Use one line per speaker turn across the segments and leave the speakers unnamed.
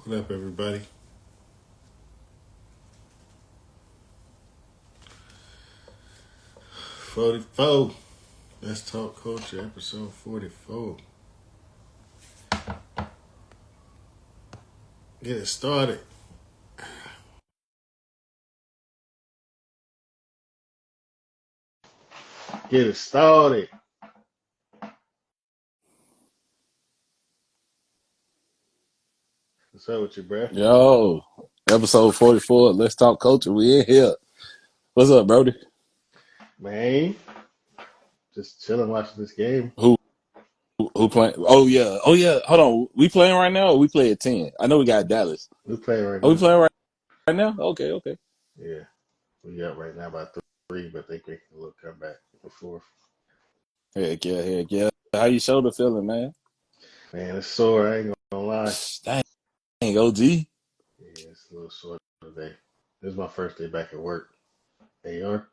What up, everybody? 44. Let's Talk Culture, episode 44. Get it started. Get it started. What's up with you, bruh?
Yo, episode 44. Let's talk culture. We in here. What's up, Brody?
Man, just chilling watching this game.
Who playing? Oh yeah. Hold on. We playing right now, or we play at 10? I know we got Dallas.
We playing right
Are we
now.
playing right now? Okay.
Yeah, we up right now by 3, but they making a little comeback before.
Heck yeah. How you shoulder feeling, man?
Man, it's sore. I ain't gonna lie.
Dang, OG.
Yeah, it's a little sore today. This is my first day back at work. AR,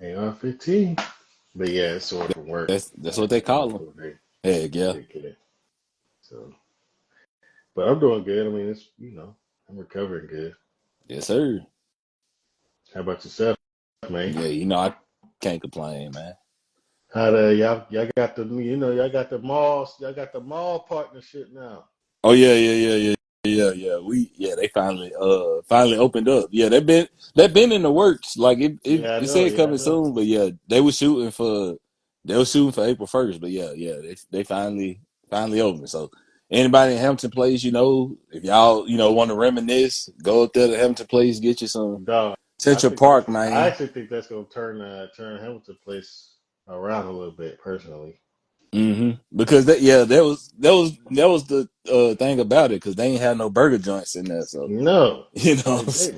AR 15. But yeah, it's sore from work.
That's what they
Been a
call them.
full day.
Heck yeah.
Big kid. So, but I'm doing good. I mean, I'm recovering good.
Yes, sir.
How about yourself, man?
Yeah, I can't complain, man.
How the y'all got y'all got the mall partnership now.
Oh yeah. They finally opened up. Yeah, they've been in the works. Like
Yeah, I
it
know.
said
Yeah, I
coming
know.
soon, but yeah, they were shooting for April 1st. But yeah, they finally opened. So anybody in Hampton Place, if y'all want to reminisce, go up there to Hampton Place, get you some
Dog,
Central Park,
I
man.
actually think that's gonna turn Hamilton Place around a little bit, personally.
Because that was the thing about it, because they ain't had no burger joints in there. So
No,
you know,
like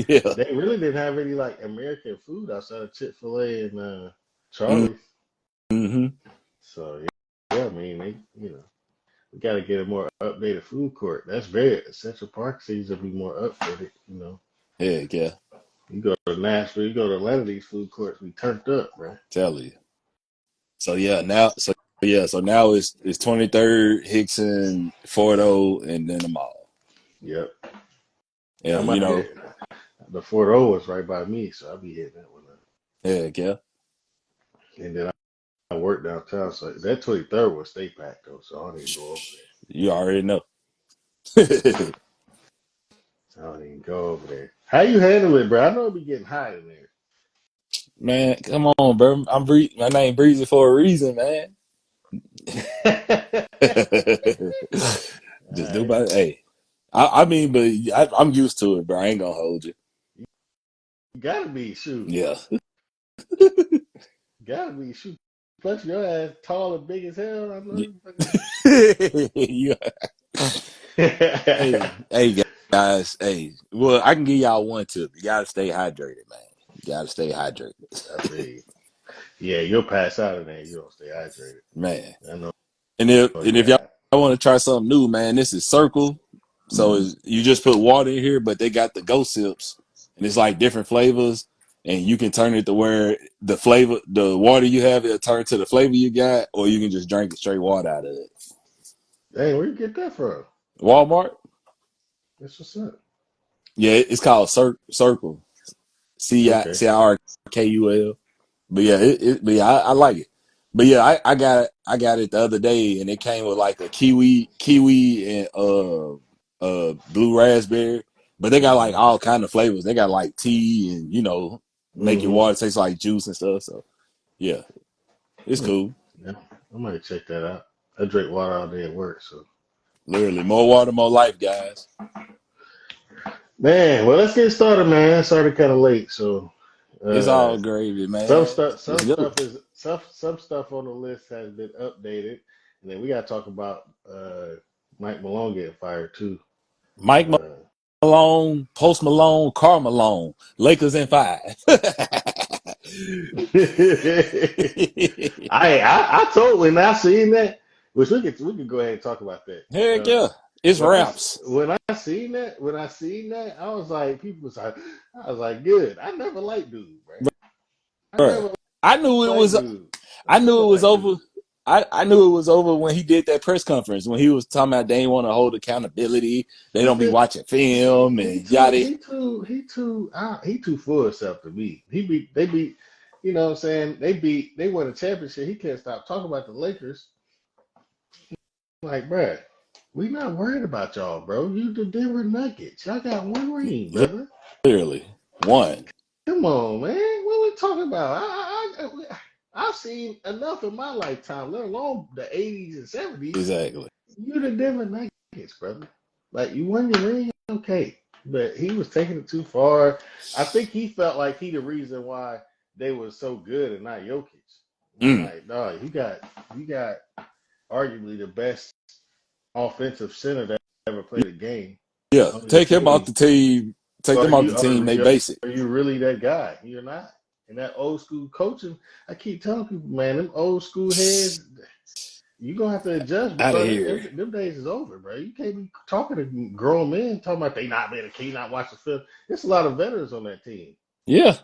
yeah.
they really didn't have any like American food outside of Chick-fil-A and Charlie's.
Mm-hmm.
So yeah, I mean we got to get a more updated food court. That's very Central Park seems to be more updated.
Heck yeah.
You go to Nashville, you go to Atlanta, these food courts be turned up, bro.
Tell you. So now it's 23rd, Hickson, Fordo, and then the mall.
Yep.
Yeah,
I might hit the Fort O was right by me, so I'll be hitting that one up.
heck yeah.
And then I work downtown, so that 23rd will stay packed though, so I don't even go over
You already know.
there. I don't even go over there. How you handle it, bro? I know it be getting hot in there.
Man, come on, bro. My name Breezy for a reason, man. Just do
All right.
my hey. I mean, but I'm used to it, bro. I ain't gonna hold you.
You gotta be shoot.
Yeah.
Gotta be shoot. Plus your ass tall and big as hell. I know you
Yeah.
fucking
Hey, guys. Hey, well, I can give y'all one tip. You gotta stay hydrated, man. You gotta stay hydrated,
I feel you. Yeah, you'll pass out in there. You don't stay hydrated.
man.
I know
And if y'all
that.
want to try something new, man, this is Circle. So you just put water in here, but they got the Go Sips, and it's like different flavors, and you can turn it to where the water you have, it'll turn to the flavor you got, or you can just drink the straight water out of it.
Hey, where you get that from?
Walmart,
That's what's up.
yeah, it's called Circle,
Okay.
CIRKUL. But yeah, I like it. But yeah, I got it the other day, and it came with like a kiwi and blue raspberry. But they got like
Mm-hmm.
all kind of flavors. They got like tea and make your
Mm-hmm.
water taste like juice and stuff. So yeah, it's cool.
Yeah, I might check that out. I drink water all day at work, so
Literally, more water, more life, guys.
man. Well, let's get started, man. I started kind of late, so
It's
uh,
all gravy,
some
man.
stuff,
Let's
some
go.
stuff is some stuff on the list has been updated, and then we got to talk about Mike Malone getting fired too.
Mike
Uh,
Malone, Post Malone, Car Malone, Lakers in 5.
I told when I seen that, which we could go ahead and talk about that.
Heck yeah, it's
When I
raps.
when I seen that, I was like, I was like, good. I never liked dude, bro. I
Bruh.
never
I knew it
liked
was
dude. I
I knew
never
it was
liked
over.
dude.
I knew it was over when he did that press conference when he was talking about they ain't want to hold accountability. They don't be watching film and yada.
He too full of himself to me. They beat, you know what I'm saying? They won a championship. He can't stop talking about the Lakers. Like, bruh, we not worried about y'all, bro. You the Denver Nuggets. Y'all got one ring, brother.
Literally one.
Come on, man. What we talking about? I've seen enough in my lifetime, let alone the 80s and 70s.
Exactly.
You the Denver Nuggets, brother. Like, you won your ring, okay. But he was taking it too far. I think he felt like he the reason why they were so good and not Jokic. I'm like, dog, you got arguably the best offensive center that ever played a game
Yeah,
on your
take him off
team.
the team. Take them off the team. They basic.
Are you really that guy? You're not. And that old school coaching, I keep telling people, man, them old school heads, you're going to have to adjust,
Out of
bro.
here.
Them days is over, bro. You can't be talking to grown men, talking about they not being a key, not watching film. There's a lot of veterans on that team.
Yeah,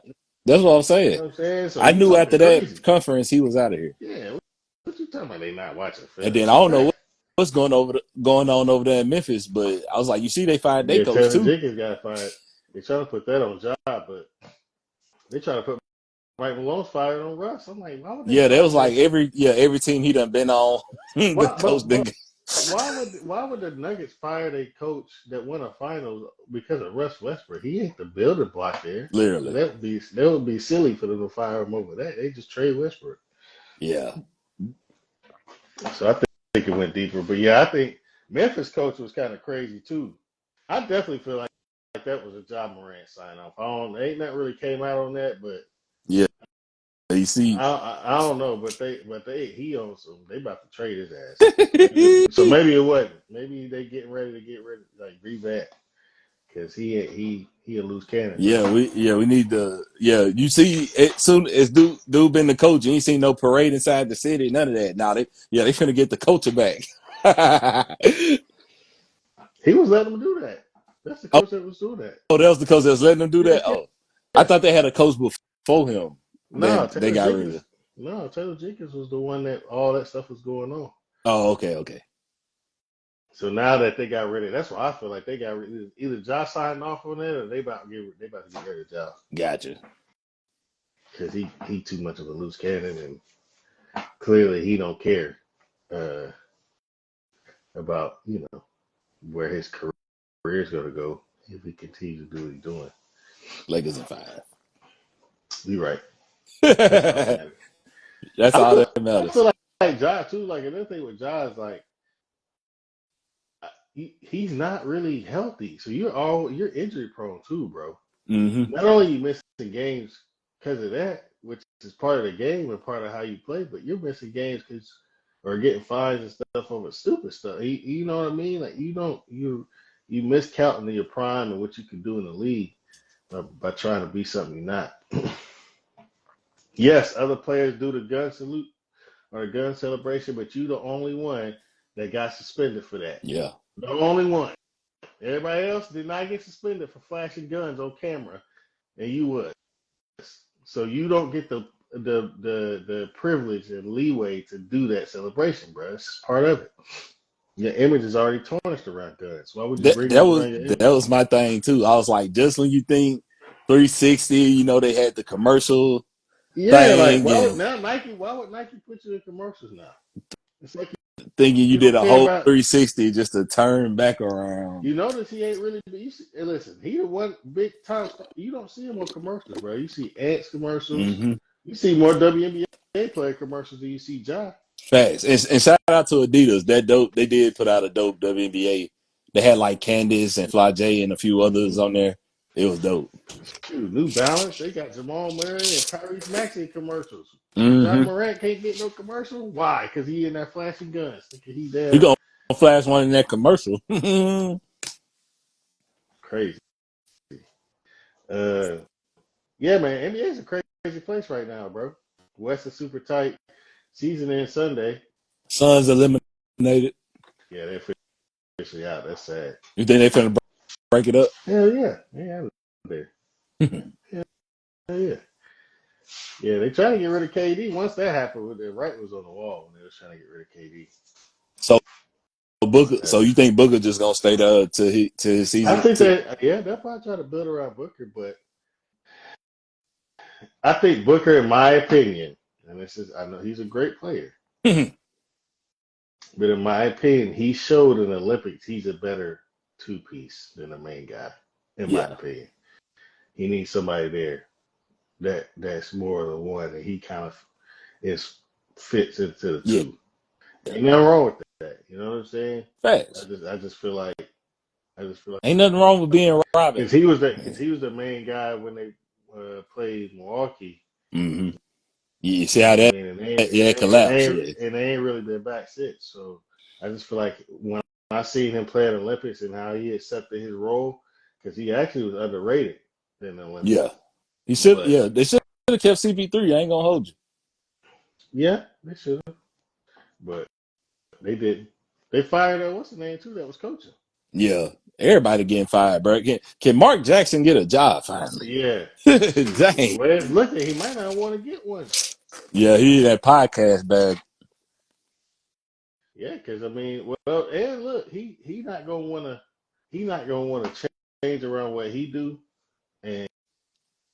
that's what I'm
You
saying.
know what I'm saying? So
I
you
knew
talking
after that
crazy.
conference he was out of here.
Yeah, what you talking about? They not watching
And
film.
then I don't know what's going on over there in Memphis, but I was like, you see, they fired their
Yeah,
coach
Taylor
too.
Jenkins got fired. They trying to put that on job, but they try to put Mike Malone's fired on Russ. I'm like, why would they
Yeah, that
fire
was like
that?
every team he done been on, the
Why,
coach
but
didn't.
why would the Nuggets fire a coach that won a finals because of Russ Westbrook? He ain't the building block there.
Literally.
That would be silly for them to fire him over that. They just trade Westbrook.
Yeah.
So I think it went deeper. But yeah, I think Memphis coach was kind of crazy too. I definitely feel like that was a John Morant sign off. Ain't nothing really came out on that, but
Yeah. You see.
I don't know, but he owns some. They about to trade his ass. So maybe it wasn't. Maybe they getting ready to get rid of like revamp because he a loose cannon now.
we need to you see it soon as dude been the coach, you ain't seen no parade inside the city, none of that. Now they finna get the culture back.
He was letting them do that. That's the
Oh,
coach that was doing that.
that was the coach that was letting them do
Yeah,
that. Oh, I
yeah.
thought they had a coach before him
No,
that they got rid of.
Taylor Jenkins was the one that all that stuff was going on.
Oh, okay.
So now that they got rid of, that's why I feel like they got rid of either Josh signed off on it or they about to get rid of Josh
Gotcha.
because he too much of a loose cannon and clearly he don't care uh, about where his career is going to go if he continues to do what he's doing.
Lakers in 5.
You're right. That's all that
That's
matters.
all that
I
matters.
feel like Josh too. Like another thing with Josh, like he's not really healthy. So you're injury prone too, bro.
Mm-hmm.
Not only you missing games because of that, which is part of the game and part of how you play, but you're missing games because or getting fines and stuff over stupid stuff. You know what I mean? Like you miscounting your prime and what you can do in the league by trying to be something you're not. Yes, other players do the gun salute or the gun celebration, but you the only one that got suspended for that.
Yeah.
The only one. Everybody else did not get suspended for flashing guns on camera, and you was. So you don't get the privilege and leeway to do that celebration, bro. It's part of it. Your image is already tarnished around guns. Why would you bring
That
it up
was
around your
that
image?
was my thing too. I was like, just when you think 360, they had the commercial
Yeah, like
thing and
why would Nike put you in commercials now? It's like
thinking you
you
did
don't
a
care
whole
about.
360 just to turn back around.
You notice he ain't really. Hey, listen, he the one big time. You don't see him on commercials, bro. You see Ants commercials.
Mm-hmm.
You see more WNBA player commercials than you see Ja.
Facts. And shout out to Adidas. That dope. They did put out a dope WNBA. They had like Candace and Fly J and a few others
Mm-hmm.
on there. It was dope.
Shoot, New Balance, they got Jamal Murray and Tyrese Maxey commercials. John
Mm-hmm.
Morant can't get no commercial. Why? Because he in that flashing guns. Thinking he
You
damn
gonna flash one in that commercial?
crazy. Uh, yeah, man, NBA is a crazy place right now, bro. West is super tight. Season ends Sunday.
Suns eliminated.
Yeah, they're officially out. That's sad.
You think they finna break it up?
Hell yeah, yeah, there. Hell yeah. Yeah, they trying to get rid of KD. Once that happened, the writing was on the wall when they was trying to get rid of KD.
So Booker,
Uh,
so you think Booker just gonna stay there to his
I
season?
think that they'll probably try to build around Booker, but I think Booker, in my opinion, and this is I know he's a great player, but in my opinion, he showed in the Olympics he's a better two piece than the main guy. In my
Yeah,
opinion, he needs somebody there that's more of the one, and he kind of is fits into the
yeah,
two. Ain't nothing wrong with that. You know what I'm saying?
facts.
I just feel like
Ain't nothing wrong with being Robin.
because he was the main guy when they played Milwaukee.
Mm-hmm. You see how
I
that
mean,
collapsed? Yeah,
and they ain't really been back since. So I just feel like when I seen him play at Olympics and how he accepted his role, because he actually was underrated in the
yeah.
Olympics.
He should.
But
Yeah, they should have kept CP3. I ain't gonna hold you.
yeah, they should have. But they didn't. They fired what's the name too that was coaching.
Yeah, everybody getting fired, bro. Can Mark Jackson get a job finally?
Yeah, shoot. The
Dang.
way it's looking, he might not want to get one.
Yeah, he need that podcast bag.
Yeah, because I mean, well, and look, he not gonna want to change around what he do, and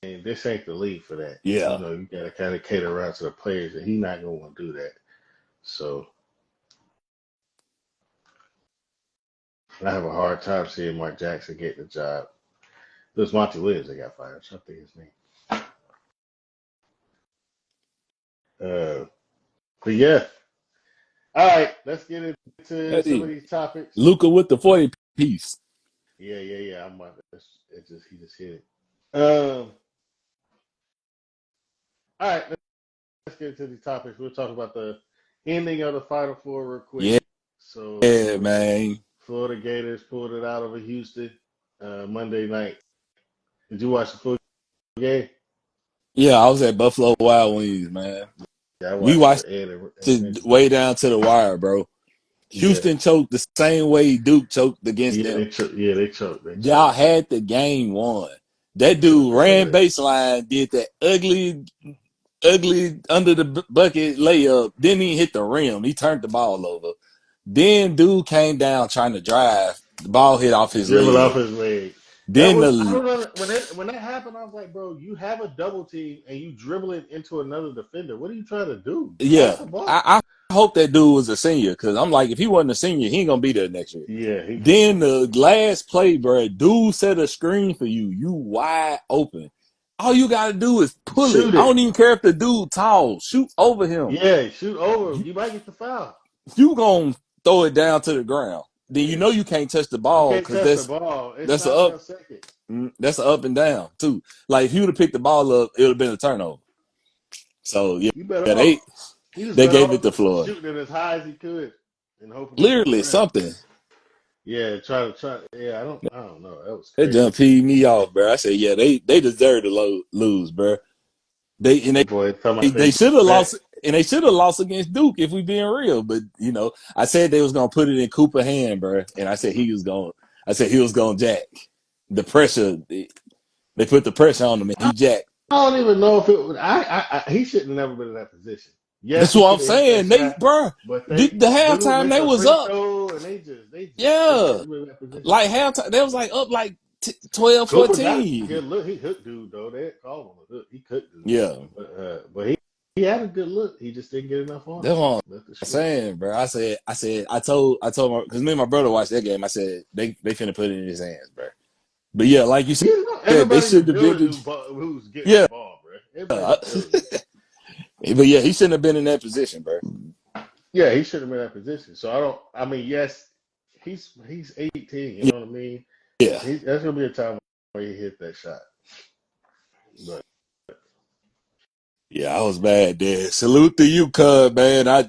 this ain't the league for that. You
Yeah,
know, you gotta kind of cater around to the players, and he not gonna want to do that. So I have a hard time seeing Mark Jackson get the job. It was Monty Williams that got fired. So I think his name. But yeah, all right, let's get into some of
hey,
these topics.
Luca with the 40 piece.
Yeah. I'm about to, he just hit it. All right, let's get into these topics. We'll talk about the ending of the Final Four real quick.
Yeah,
So,
man.
Florida Gators pulled it out over Houston Monday night. Did you watch the full game?
Yeah, I was at Buffalo Wild Wings, man.
Yeah, I
We
watched
watched
the end
it way down to the wire, bro.
Yeah,
Houston choked the same way Duke choked against them.
they choked. They
Y'all
choked.
had the game won. That
They should have
dude
been
ran
with it.
baseline, did that ugly under the bucket layup. Didn't even hit the rim. He turned the ball over. Then dude came down trying to drive. The ball hit off his
Dribbled off
leg.
his leg. That
Then
was I
the
don't know when that happened. I was like, bro, you have a double team and you dribble it into another defender. What are you trying to do? Pass
yeah,
the ball.
I hope that dude was a senior because I'm like, if he wasn't a senior, he ain't gonna be there next year.
Yeah, he can't
Then
be.
the last play, bro, dude set a screen for you. You wide open. All you gotta do is pull it.
Shoot
I
it.
don't even care if the dude tall. Shoot over him.
Yeah, shoot over.
You,
You might get the foul.
you gonna throw it down to the ground. Then you
Yeah.
know you can't touch the
You
ball
can't
because
touch the ball. It's
that's a
not
up
enough seconds.
that's a up and down too. Like if you would have picked the ball up, it would have been a turnover. So yeah,
You better
yeah,
off. He was
they
better
gave it
off
to Florida.
shooting it as high as he could and hoping for something
Literally
to happen.
something.
Yeah, try. Yeah, I don't know. That was
That
crazy.
jump peed me off, bro. I said, yeah, they deserve to lose, bro. They and
That boy talking about
they
they
should have
back.
lost, and they should have lost against Duke if we being real. But you know, I said they was gonna put it in Cooper hand, bro, and I said he was going. I said he was going to jack the pressure. They put the pressure on him, and he jacked.
I don't even know if it would. He shouldn't have never been in that position. Yes,
That's
he
what I'm
could have hit that
saying. They,
shot,
bro,
but
the
dude
halftime
missed
they
a
was
free
up.
throw, and they
Yeah,
shouldn't have been in that position.
like halftime they was like up like 12,
Cooper got a
14.
good look. He hooked dude though. They called him a hook. He cooked dude,
Yeah,
but he had a good look. He just didn't get enough on him.
that's what
Left it
I'm
short.
saying, bro. I told my because me and my brother watched that game. I said they finna put it in his hands, bro. But yeah, like you
You know,
said, they
everybody in the
should have been.
building who's getting the
Yeah,
ball, bro. Everybody in
but
the building.
yeah, he shouldn't have been in that position, bro.
Yeah, he should have been in that position. So I don't. I mean, yes, he's 18. You know what I mean?
Yeah,
That's gonna be a time where he hit that shot. But
yeah, I was bad there. Salute to you, cuz man.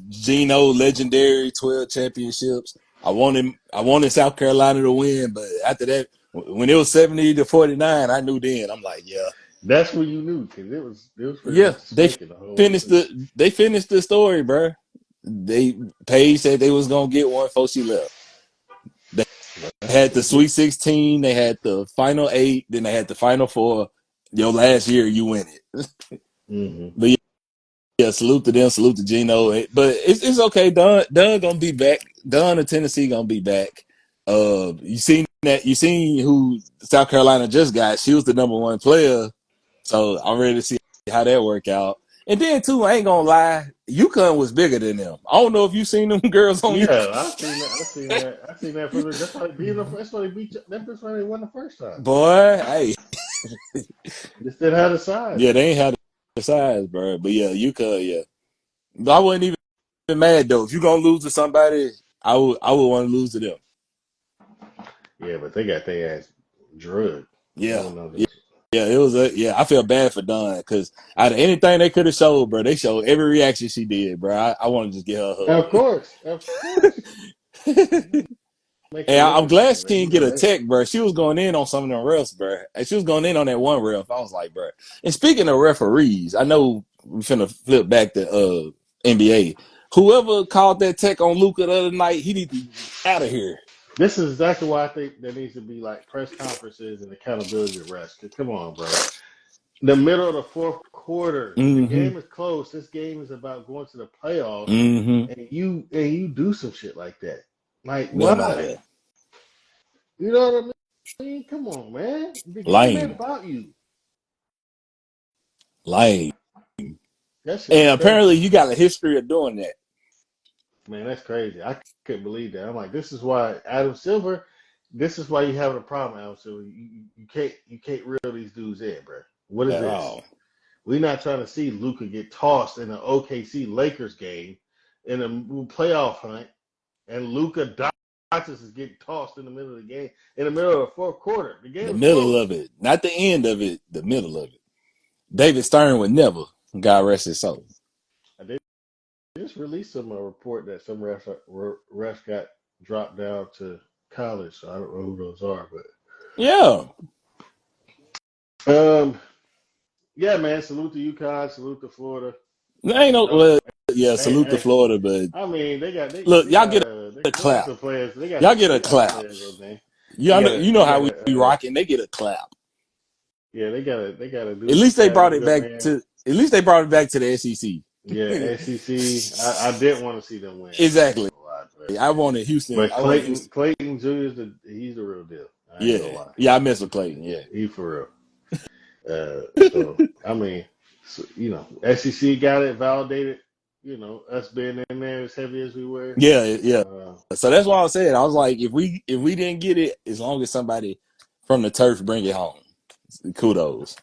Gino legendary 12 championships. I wanted South Carolina to win, but after that, when it was 70-49, I knew then. I'm like, yeah,
that's when you knew because it was pretty
yeah.
much spanking the whole way through.
They finished the story, bro. They Paige said they was gonna get one before she left. They had the Sweet 16, they had the Final 8, then they had the Final 4. Your last year, you win it.
Mm-hmm.
But yeah, salute to them, salute to Gino. But it's okay. Dunn gonna be back. Dunn of Tennessee gonna be back. You seen that? You seen who South Carolina just got? She was the number one player. So I'm ready to see how that work out. And then too, I ain't gonna lie, UConn was bigger than them. I don't know if you seen them girls on
Yeah,
UConn.
I seen that. I seen that. I seen that. That's why they beat. That's why they beat. That's why they won the first time.
Boy, hey,
Just didn't have the size.
yeah, they ain't had the size, bro. But yeah, UConn, yeah. But I wasn't even mad though. If you gonna lose to somebody, I would want to lose to them.
Yeah, but they got their ass drugged. I
Yeah,
don't know
yeah,
this.
yeah. It was I feel bad for Dawn because out of anything they could have showed, bro, they showed every reaction she did, bro. I want to just get her
Of course, of course.
a hug.
Make
And
you look
I'm
at
glad
something,
she
man.
didn't
You
get
know
a
that.
tech, bro. She was going in on some of them refs, bro. And she was going in on that one ref. I was like, bro. And speaking of referees, I know we finna flip back to NBA. Whoever called that tech on Luka the other night, he need to be out of here.
This is exactly why I think there needs to be like press conferences and accountability arrests. Cause come on, bro. The middle of the fourth quarter, the
Mm-hmm.
game is close. This game is about going to the playoffs,
Mm-hmm.
and you do some shit like that. Like
Get him out of
why?
here.
You know what I mean? Come on, man. The game ain't
Lame.
about you.
Lame.
That shit
And
is crazy.
apparently you got a history of doing that.
Man, that's crazy. I couldn't believe that. I'm like, this is why Adam Silver. This is why you having a problem, Adam Silver. You can't reel these dudes in, bro. What is
At
this?
all.
We're not trying to see Luca get tossed in an OKC Lakers game in a playoff hunt, and Luca Doncic is getting tossed in the middle of the game, in the middle of the fourth quarter. The game
The
was
middle
close.
of it. Not the end of it, the middle of it. David Stern would never. God rest his soul.
They just released some report that some refs got dropped down to college. So I don't know who those are,
Yeah.
but yeah, man. Salute to UConn. Salute to Florida.
Ain't no
Don't.
well, yeah,
Hey,
salute to
hey,
Florida, but
I mean, they got
look, y'all get a
they got
clap.
some players.
Y'all get a
They got some
clap.
players on there.
Y'all know you know
They
how
got
we be
a
rocking. They get a clap.
yeah, they got a
At
dude from
least they brought it back
Chattanooga, man.
to at least they brought it back to the SEC.
Yeah, SEC. I didn't want to see them win. I ain't
Exactly.
gonna lie,
I wanted Houston.
but
I wanted Houston.
Clayton Jr. He's the real deal. I ain't gonna
Yeah.
lie.
Yeah, I mess with Clayton. Yeah.
He for real. So I mean, SEC got it validated. Us being in there as heavy as we were.
Yeah, yeah.
Uh,
So that's why I said I was like, if we didn't get it, as long as somebody from the turf bring it home, kudos.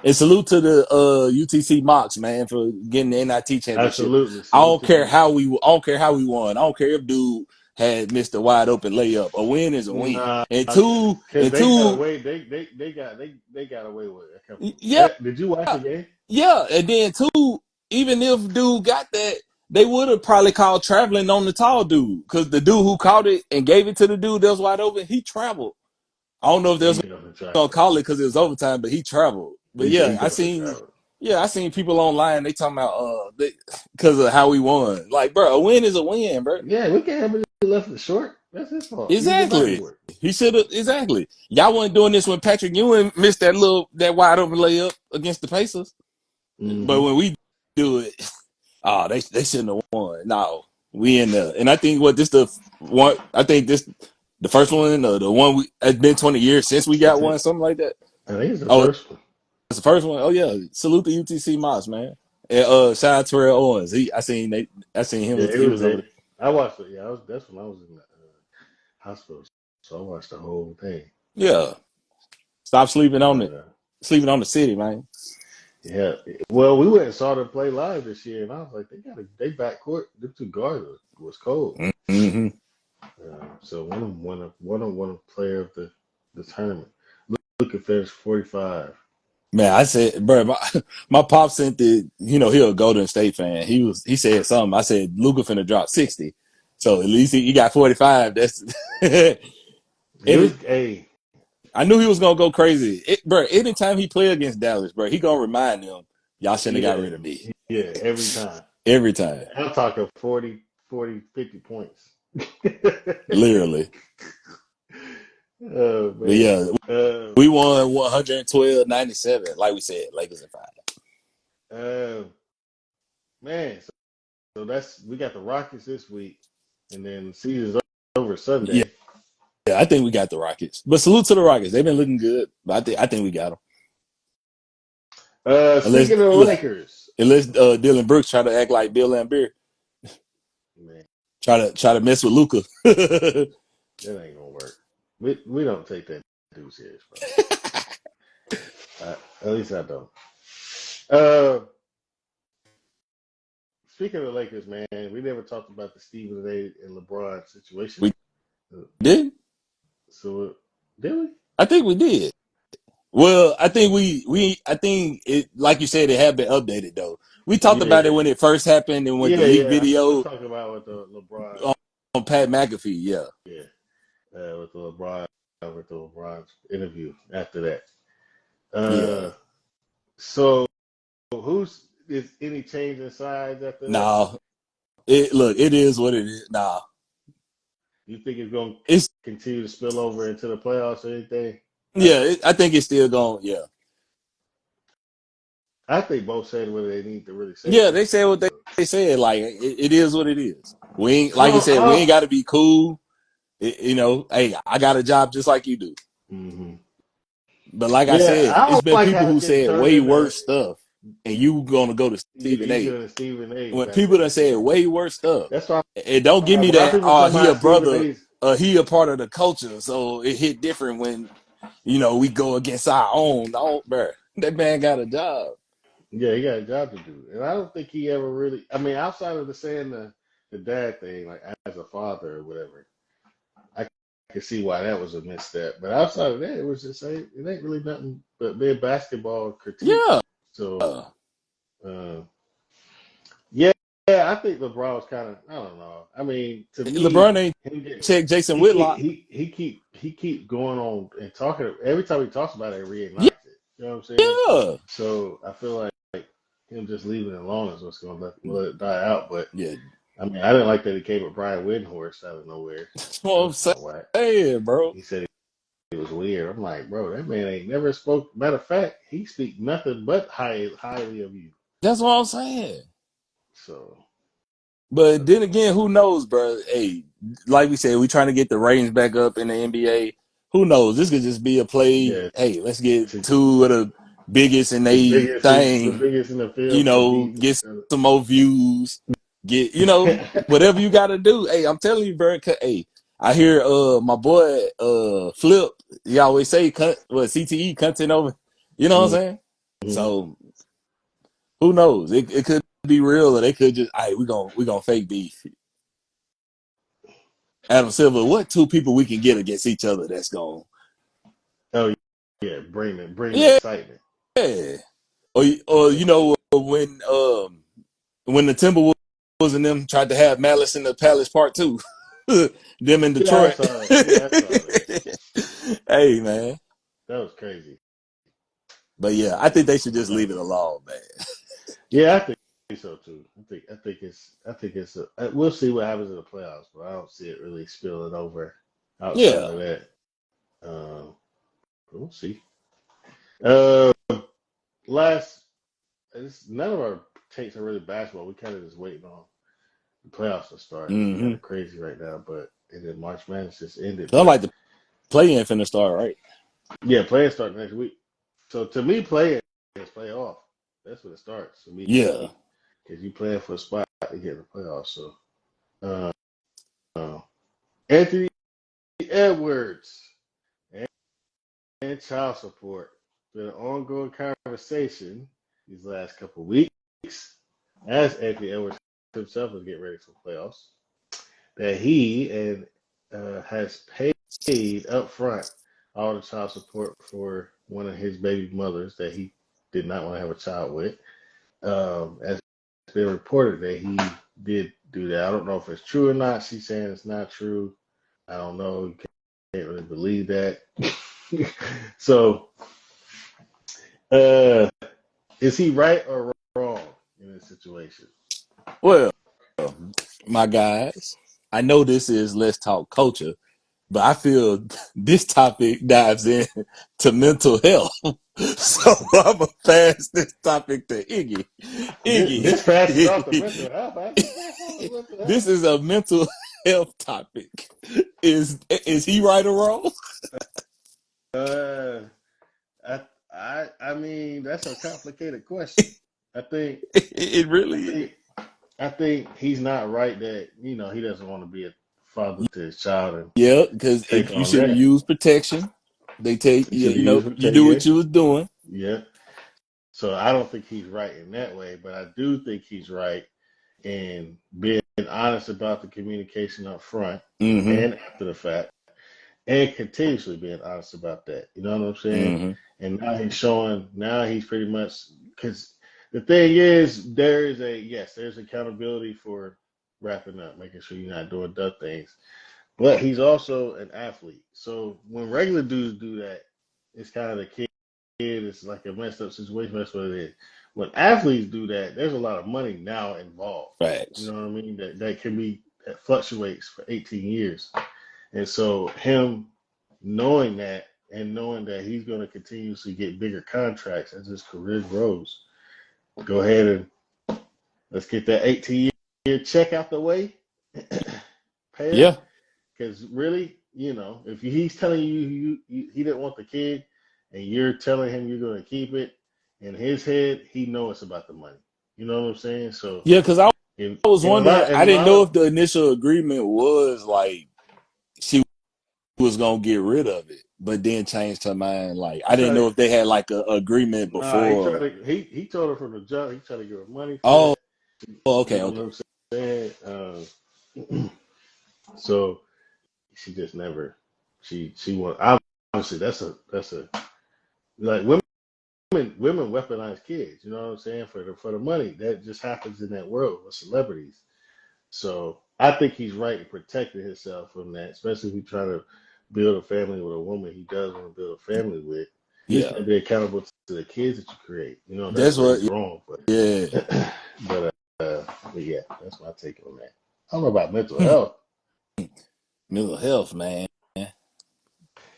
And salute to the UTC Mocs, man, for getting the NIT championship.
Absolutely.
I
Salute
don't
to
care
them.
how we I don't care how we won. I don't care if dude had missed a wide open layup. A win is a win.
Nah,
And two
because
and
they got
two,
away. They got away with it.
yeah,
Did you watch the game?
yeah. And then two, even if dude got that, they would have probably called traveling on the tall dude. Because the dude who caught it and gave it to the dude that was wide open, he traveled. I don't know if they
He
was
definitely
gonna
traveled.
call it because it was overtime, but he traveled. But
He
yeah,
definitely traveled.
I seen people online. They talking about because of how we won. Like, bro, a win is a win, bro.
Yeah, we can't have it left it short. That's his fault. He get back to
Exactly.
work.
He should have exactly. Y'all wasn't doing this when Patrick Ewing missed that wide open layup against the Pacers. But
Mm-hmm.
when we do it, they shouldn't have won. No, we in there. And I think what this the one. I think this the first one or the one we it's been 20 years since we got one, something like that.
I think it's the
Oh,
first one.
it's the first one. Oh yeah, salute the UTC Moss, man. And shout out to Terrell Owens. I seen him.
Yeah, it
He
was
was over
there.
there.
I watched it. Yeah, that's when I was in the hospital, so I watched the whole thing.
Yeah, stop
But
sleeping on the city, man.
yeah, well, we went and saw them play live this year, and I was like, they backcourt. The two guards was cold.
Mm-hmm.
So one of them won a player of the tournament. Luka finished 45.
Man, I said, bro, my pop sent he a Golden State fan. He said something. I said, Luka finna drop 60. So at least he got 45. That's and
He was a
I knew he was gonna go crazy. Bro, anytime he play against Dallas, bro, he gonna remind them, y'all shouldn't have got
yeah
rid of me.
yeah every time.
Every time.
I'm talking 40, 40, 50 points.
Literally.
Oh
But
man.
yeah, we won 112-97, like we said, Lakers in 5.
Uh, man, so we got the Rockets this week, and then the season's over
Yeah,
Sunday.
yeah, I think we got the Rockets. But salute to the Rockets. They've been looking good. But I think we got them.
Speaking of the Lakers,
Unless Dylan Brooks try to act like Bill Laimbeer,
man,
try to mess with Luca.
that ain't gonna work. We don't take that too serious, bro. At least I don't. Uh, Speaking of the Lakers, man, we never talked about the Stephen A. and LeBron situation.
We did?
So, did we?
I think we did. Well, I think I think it, like you said, it had been updated though. We talked about it
Yeah,
when it first happened and with the leak
yeah. I'm
video
talking about with the LeBron.
on Pat McAfee. Yeah,
Yeah, with the LeBron interview after that.
yeah.
So is any change in sides after that?
Nah, it is what it is. Nah,
You think it's going to
it's
continue to spill over into the playoffs or anything?
yeah. I think it's still going. Yeah,
I think both said what they need to really say
yeah.
about
They
each
said what
other.
they said. Like it is what it is. We ain't like you
So,
said. We ain't got to be cool. Hey, I got a job just like you do.
hmm
But like I
yeah,
said,
I
it's
don't
been
like
people
how
who
it's getting
said
turned
way
into.
worse stuff, and you gonna go to
Yeah,
Stephen
you
A.
doing the Stephen A.
When
back
people
back
that
and
said
forth.
way worse stuff,
That's why
and don't give me
why
that.
people
Oh,
talking
he a
about Stephen
brother.
A's.
He a part of the culture, so it hit different when we go against our own. Don't, bruh. That man got a job.
Yeah, he got a job to do, and I don't think he ever really. I mean, outside of the saying the dad thing, like as a father or whatever, I can see why that was a misstep. But outside of that, it was just it ain't really nothing but being basketball
Yeah,
critiques. So, uh, yeah, I think LeBron was kind of. I don't know. I mean, to
LeBron
me,
ain't
him get,
checked Jason Whitlock.
he keep going on and talking. Every time he talks about it, he
Yeah,
reignites it. You know what I'm saying?
yeah,
So I feel like him just leaving it alone is what's going to let it die out. But
yeah.
I mean, I didn't like that he came with Brian Windhorst out of nowhere.
That's what
That
I'm
was kind of whack.
saying, bro.
He said it was weird. I'm like, bro, that man ain't never spoke. Matter of fact, he speak nothing but highly of you.
That's what I'm saying.
So
But
I don't
then
know.
again, who knows, bro? Hey, like we said, we trying to get the ratings back up in the NBA. Who knows? This could just be a play.
Yeah,
Hey, let's get
to,
two of the biggest in a
the
thing.
biggest in the field to beat.
Get some more views. Get whatever you got to do. Hey, I'm telling you, bro. Hey, I hear my boy Flip. He always say CTE content over. You know what I'm saying?
Mhm.
So who knows? It could be real, or they could just, hey, we gonna fake beef. Adam Silver, what two people we can get against each other that's going?
Oh yeah, bring the
Yeah,
excitement.
yeah. Or
Yeah,
when the Timberwolves and them tried to have Malice in the Palace Part 2, them in
yeah, I
Detroit.
saw that. Yeah, I saw that.
Hey man,
That was crazy.
but yeah, I think they should just leave it alone, man.
Yeah, I think so too. I think it's. We'll see what happens in the playoffs, but I don't see it really spilling over outside
Yeah.
of that. Um, we'll see. Uh, last, none of our takes are really basketball. We kind of just waiting on the playoffs to start. It's kind
Mm-hmm.
of crazy right now, but and then March Madness just ended.
So I
But
like the play-in finna start, right?
yeah, playing start next week. So to me, playing is playoff. That's when it starts for me,
Yeah.
because you playing for a spot to get in the playoffs. So. Uh, uh, Anthony Edwards and child support. Been an ongoing conversation these last couple of weeks as Anthony Edwards himself is getting ready for playoffs. That he and has paid up front all the child support for one of his baby mothers that he did not want to have a child with. As it's been reported that he did do that. I don't know if it's true or not. She's saying it's not true. I don't know. You can't really believe that. So, uh, is he right or wrong in this situation?
Well, my guys, I know this is Let's Talk Culture, but I feel this topic dives in to mental health. So I'm gonna pass this topic to Iggy.
This passes off the
Iggy,
mental health. I just pass off the mental
this
health.
is a mental health topic. Is he right or wrong?
Uh, I mean, that's a complicated question. I think,
It
I
really is.
think, I think he's not right that he doesn't want to be a father to his child and
Yeah, because
take
you
on
shouldn't
that.
use protection. They take
He should have used
you
protection.
do
Yeah,
what you was doing.
yeah. So I don't think he's right in that way, but I do think he's right in being honest about the communication up front
Mm-hmm.
and after the fact, and continuously being honest about that. You know what I'm saying?
Mm-hmm.
And now he's showing. Now he's pretty much because the thing is, there's accountability for wrapping up, making sure you're not doing dumb things. But he's also an athlete. So when regular dudes do that, it's kind of the kid. It's like a messed up situation. That's what it is. When athletes do that, there's a lot of money now involved. You
Facts.
know what I mean? That fluctuates for 18 years. And so him knowing that and knowing that he's going to continuously get bigger contracts as his career grows, go ahead and let's get that 18-year check out the way. Pay him.
Yeah.
Because really, if he's telling he didn't want the kid, and you're telling him you're going to keep it, in his head, he knows it's about the money. You know what I'm saying? So,
Yeah, because I was
in a
wondering.
lot, in
I
a
didn't
lot
know
of,
if the initial agreement was like she was gonna get rid of it, but then changed her mind. Like
he
I didn't
tried
know
to,
if they had like a agreement
nah,
before.
he told her from the jump, he tried to give her money for
Oh,
it. You
okay,
know
okay.
what I'm saying? So she just never, she want, obviously that's a, like women weaponize kids. You know what I'm saying? For the money that just happens in that world with celebrities. So I think he's right in protecting himself from that, especially if he's trying to build a family with a woman he does want to build a family with. He's
Yeah,
going to be accountable to the kids that you create. That's
that's
where
what.
he's wrong. But
Yeah,
but, but yeah, that's my take on that. I don't know about mental health.
mental health, man.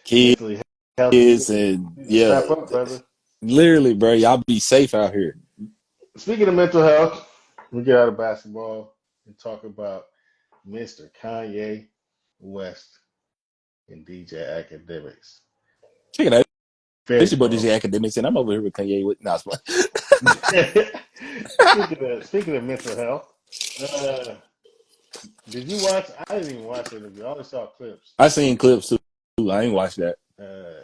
Kids
Mentally healthy,
and
you need to
yeah,
strap up, brother.
literally, bro. Y'all be safe out here.
Speaking of mental health, we get out of basketball and talk about Mr. Kanye West and DJ Academics.
Check it out. This
Very
your boy DJ
powerful.
Akademiks, and I'm over here with Kanye with nah,
speaking of mental health, uh, did you watch? I didn't even watch the interview. I only saw clips.
I seen clips too. I ain't watched that.
Uh,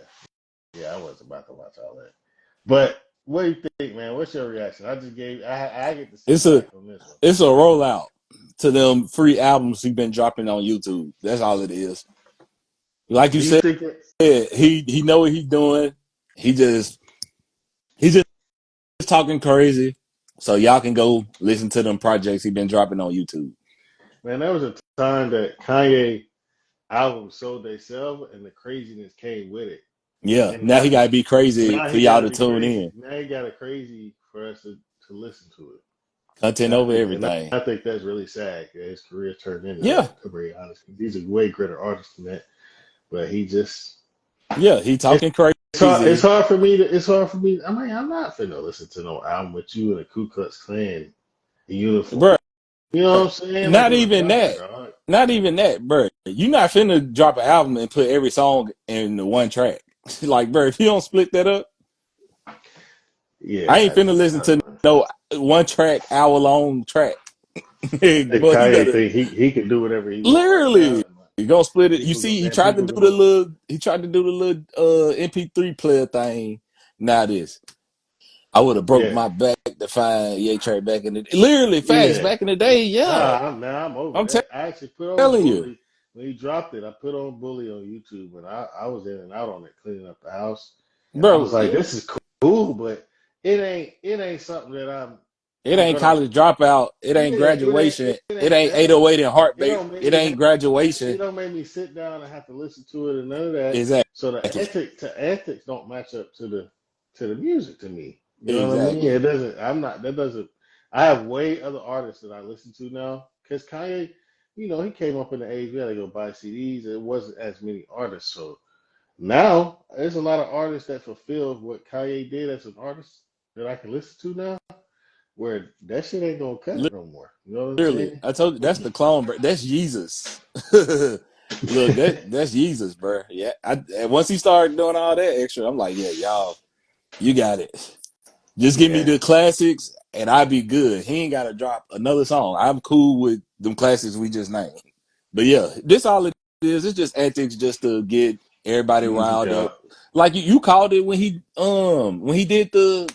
yeah, I wasn't about to watch all that. But what do you think, man? What's your reaction? I get to sit
It's a
back on this one.
it's a rollout to them free albums he been dropping on YouTube. That's all it is. Like you
Do you
said,
think that?
he know what he's doing. He just he just talking crazy. So y'all can go listen to them projects he been dropping on YouTube.
Man, there was a time that Kanye albums sold themselves, and the craziness came with it.
Yeah.
And
Now he gotta be crazy
now
for
he got
y'all
to
to
be
tune
crazy.
in.
Now he got to crazy for us to listen to it.
Content over everything.
I think that's really sad. His career turned into
Yeah.
that. To be honest, he's a way greater artist than that. But he just
Yeah. He
it's
talking
it's
crazy.
hard for me to I mean, I'm not finna listen to no album with you in a Ku Klux Klan uniform.
Bro,
You know what I'm saying? Like
not
on a
even
cover,
that.
dog.
Not even that, bro. You not finna drop an album and put every song in the one track. Like, bro, if you don't split that up, I
Yeah,
ain't finna
I
listen
don't
to
know.
no one track, hour long track.
I think
But you
Kanye
gotta
think he can do whatever he want right
literally
now.
you gonna split it. You
People go,
see, he
man,
tried to
people
do the
gonna
little MP3 player thing. Now this. I would have broke
yeah.
my back to find Ye track back in the literally facts
Yeah.
back in the day. Yeah,
I'm over
I'm
that. I actually put on
telling you,
Bully when he dropped it. I put on Bully on YouTube, and I was in and out on it, cleaning up the house, and I was
bro.
like, "This is cool," but it ain't something that
It
I'm
ain't
gonna.
college dropout. It
Yeah,
ain't graduation.
it
It
ain't
ain't
that.
808 and
It
heartbeat.
don't make
It
me
ain't graduation.
it don't make me sit down and have to listen to it and none of that.
Exactly.
So the antics don't match up to the music to me. You know what I mean?
Exactly.
It doesn't. I'm not. That doesn't. I have way other artists that I listen to now because Kanye. he came up in the age we had to go buy CDs. It wasn't as many artists. So now there's a lot of artists that fulfill what Kanye did as an artist that I can listen to now, where that shit ain't gonna cut no more. You know what I'm
Literally,
saying?
I told you that's the clone, bro. That's Jesus. Look, that's Jesus, bro. Yeah, and once he started doing all that extra, I'm like, yeah, y'all, you got it. Just give me
Yeah,
the classics, and I'll be good. He ain't got to drop another song. I'm cool with them classics we just named. But yeah, this all it is. It's just antics just to get everybody riled
yeah.
up. Like you called it when he did
The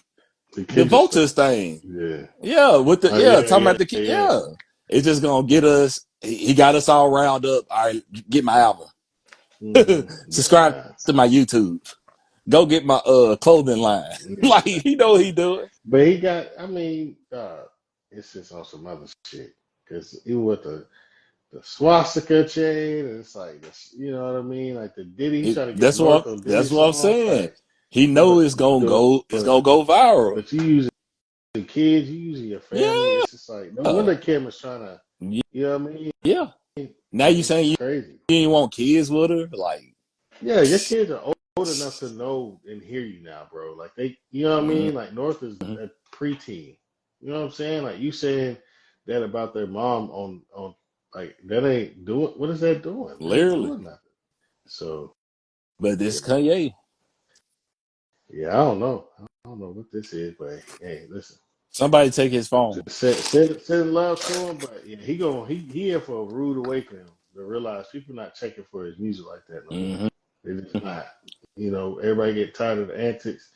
the
Kendrick stuff.
vultures thing.
Yeah.
Yeah, with the
Oh yeah,
talking about
yeah,
the kid.
yeah.
Yeah, it's just gonna get us. He got us all riled up. All right, get my album. Subscribe
Yeah.
to my YouTube. Go get my clothing line. Like
Yeah.
he know what he doing.
But he got. I mean, it's just on some other shit. Because even with the swastika chain, and it's like this. You know what I mean? Like the Diddy, he trying to get North on
That's
Diddy's
what I'm
song. It's
saying.
like,
He
yeah,
know it's gonna go. It's gonna go viral.
but you using kids, you using your family.
Yeah,
It's just like no wonder Kim was trying to. You know what I mean?
yeah. Now you
It's
saying
crazy.
you ain't want kids with her? Like,
Yeah, your kids are old enough to know and hear you now, bro. Like you know what I
mm-hmm.
mean? Like North is a preteen. You know what I'm saying? Like you saying that about their mom on like that ain't doing. What is that doing? That ain't
Literally.
doing nothing. So
But
yeah,
this Kanye.
yeah. I don't know. I don't know what this is, but hey, listen.
Somebody take his phone.
Just send love to him, but yeah, he in for a rude awakening to realize people not checking for his music like that no more.
Mm-hmm.
They just not. Everybody get tired of the antics.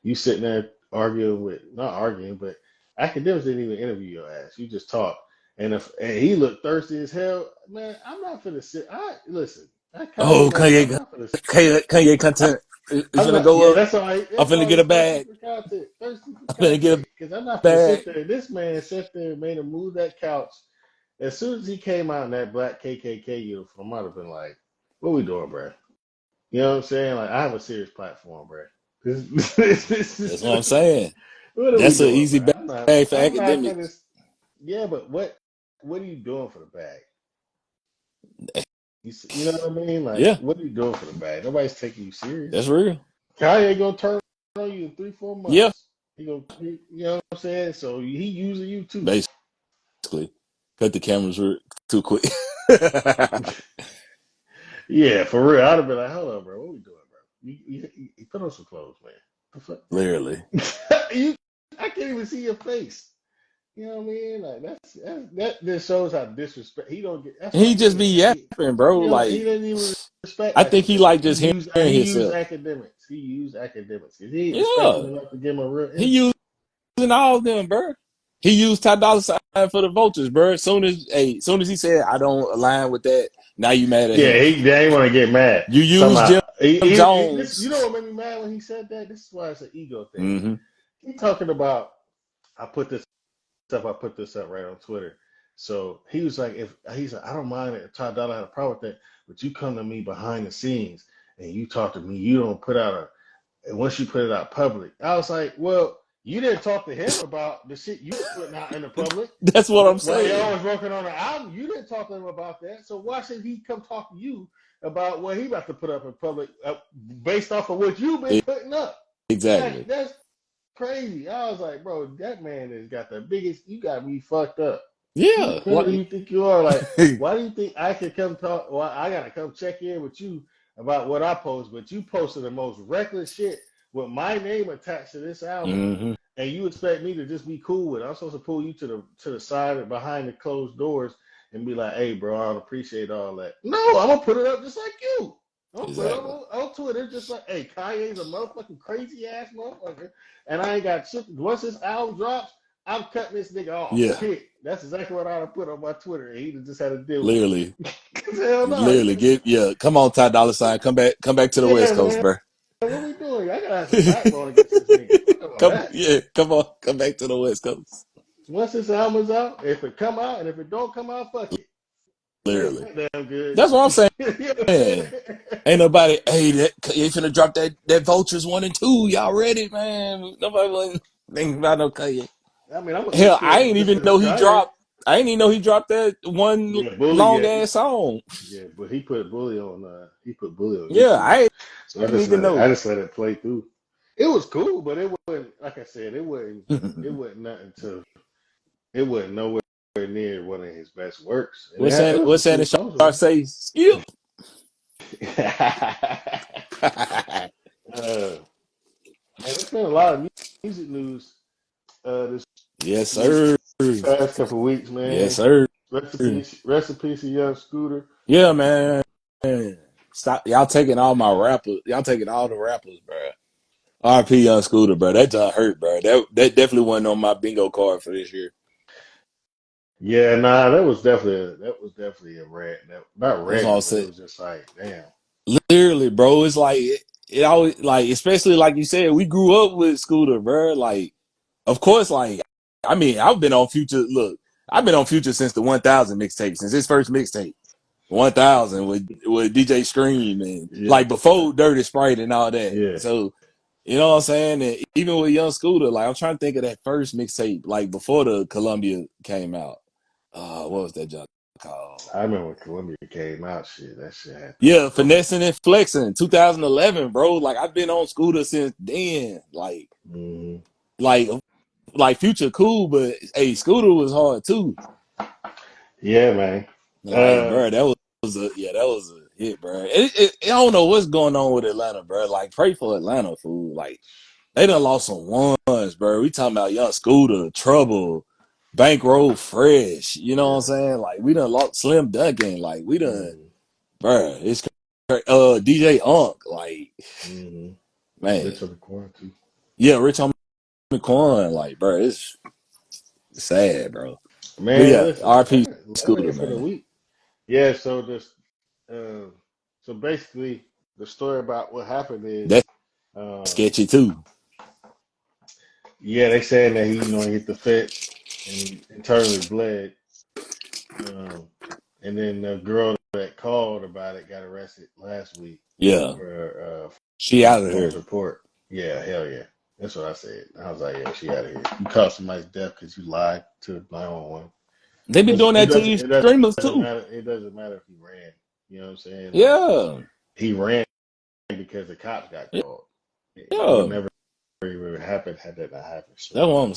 You sitting there arguing with, not arguing, but academics didn't even interview your ass. You just talk. And he looked thirsty as hell. Man, I'm not finna sit. Listen, that Kanye
Oh,
motherfucker, I'm not finna sit there.
Kanye content is
I'm
gonna
not,
go
yeah,
up. I'm
that's
finna
all
get a
he's thirsty
bag.
for content. Thirsty for
I'm finna get a
content. Because I'm not finna
bag.
sit there. This man sat there and made him move that couch. As soon as he came out in that black KKK uniform, I might have been like, what we doing, bro? You know what I'm saying? Like, I have a serious platform, bro.
That's what I'm saying.
What are we
That's an
doing,
easy
bro?
bag for
I'm not gonna.
academics.
Yeah, but what are you doing for the bag? You know what I mean? Like,
Yeah,
what are you doing for the bag? Nobody's taking you serious.
that's real.
Kanye gonna turn on you in 3-4
Yeah,
months. You know what I'm saying? So he using you too.
basically. Cut the cameras too quick.
Yeah, for real. I'd have been like, hold on, bro. What we doing, bro? You put on some clothes, man. The
Literally.
fuck? I can't even see your face. You know what I mean? Like that just shows how disrespect he don't get. That's what I
He just
mean.
be
Like
yapping, bro.
he
Like,
doesn't even respect
I think he
academics.
like just hearing
He used
himself.
academics. He used academics. He ain't respect
Yeah,
them enough to give him a real
he
interview.
using all of them, bro. He used $10 sign for the vultures, bro. Soon as he said I don't align with that, now you mad at him.
Yeah, they ain't want to get mad.
You
Talking
use Jim
about this. You know
Jones.
what made me mad when he said that? This is why it's an ego thing.
Mm-hmm.
He talking about. I put this I put this up right on Twitter. So he was like, if he's like, I don't mind it if Ty Dolla had a problem with that, but you come to me behind the scenes and you talk to me, you don't put out and once you put it out public. I was like, well, you didn't talk to him about the shit you was putting out in the public.
That's what I'm
While y'all
saying.
was working on the album, you didn't talk to him about that. So why should he come talk to you about what he about to put up in public based off of what you've been putting up?
Exactly.
That's crazy. I was like, bro, that man has got the biggest. You got me fucked up. Who
Yeah.
the hell do you think you are? Like,
He
why do you think I could come talk? Well, I gotta come check in with you about what I post, but you posted the most reckless shit with my name attached to this album,
mm-hmm.
and you expect me to just be cool with it. I'm supposed to pull you to the side and behind the closed doors and be like, hey, bro, I don't appreciate all that. No, I'm gonna put it up just like you. I'm gonna put it
Exactly.
on Twitter just like, hey, Kanye's a motherfucking crazy ass motherfucker, and I ain't got shit. Once this album drops, I'm cutting this nigga off.
Yeah.
That's exactly what I'd have put on my Twitter, and he'd have just had to deal with
Literally.
it. Hell no,
Literally. Come on, Ty Dolla Sign. Come back to the
yeah,
West Coast,
man.
bro.
What we doing? I gotta have some backbone against this nigga. Fuck all that.
Come on, come back to the West Coast.
Once this album's out, if it come out, and if it don't come out, fuck it. It ain't
Literally.
that damn good.
That's what I'm saying.
You know what I'm saying?
Ain't nobody, hey, you finna drop that Vultures 1 and 2. Y'all ready, man? Nobody wasn't thinking about no Kanye.
I mean, I'm gonna get
Hell, I
scared
ain't
just
even
because
know
it's
he
Kanye.
dropped. I didn't even know he dropped that one
Yeah, Bully.
long
Yeah,
ass song.
yeah, but he put Bully on. He put Bully on
Yeah,
YouTube.
I
So I
didn't
just
even
let it. I
know.
just let it play through. It was cool, but it wasn't. Like I said, it wasn't. It wasn't nothing to. It wasn't nowhere near one of his best works. And it was some
What's
cool
Shannon
songs
Sharp
on
say? Skip.
it. uh, man, there's been a lot of music news this
Yes,
week,
sir.
past couple of weeks,
Yes,
man.
sir.
Rest in peace, of Young Scooter.
Yeah, man. Stop. Y'all taking all my rappers. Y'all taking all the rappers, bro. RP Young Scooter, bro. That just hurt, bro. That definitely wasn't on my bingo card for this year.
Yeah, nah, that was definitely a rant. Not
That's all I'm
ranting, but it
saying.
was just like, damn.
Literally, bro. It's like it always like, especially like you said, we grew up with Scooter, bro. Like, of course, like I mean, I've been on Future. Look, I've been on Future since the 1000 mixtape, since his first mixtape. 1000 with DJ Scream and
Yeah,
like before Dirty Sprite and all that.
yeah.
So you know what I'm saying? And even with Young Scooter, like I'm trying to think of that first mixtape, like before the Columbia came out. What was that junk called?
I remember when Columbia came out. Shit, that shit had the
Yeah,
fuck.
Finessing and Flexing, 2011, bro. Like I've been on Scooter since then.
Hmm.
Like, like Future cool, but hey, Scooter was hard too.
Yeah, man.
Like,
Uh,
bro, that was a hit, bro. I don't know what's going on with Atlanta, bro. Like, pray for Atlanta, fool. Like, they done lost some ones, bro. We talking about Young Scooter, Trouble, Bankroll Fresh. You know what I'm
yeah.
saying? Like, we done lost Slim Duncan. Like, we done,
Hmm.
bro. It's DJ Unk. Like,
Hmm.
man,
Rich on the corner too.
yeah, Rich Homie Quan. Like, bro, it's sad, bro. But
Man,
yeah,
listen,
RP
that ain't
Scooter,
it for the
man.
week. Yeah, so this, uh, so basically, the story about what happened is,
That's
um,
sketchy too.
yeah, they saying that he hit the fence and he internally bled. Um, and then the girl that called about it got arrested last week
Yeah, she
for
out of
false
here.
report. Yeah, hell yeah. That's what I said. I was like, yeah, she out of here. You caused somebody's death because you lied to 911.
They been doing
It
that to
doesn't.
these
It
streamers
doesn't
too.
matter. It doesn't matter if he ran. You know what I'm saying? Like
Yeah,
he ran because the cops got called. It would
yeah.
never even happen had that not happened.
That's
So,
what I'm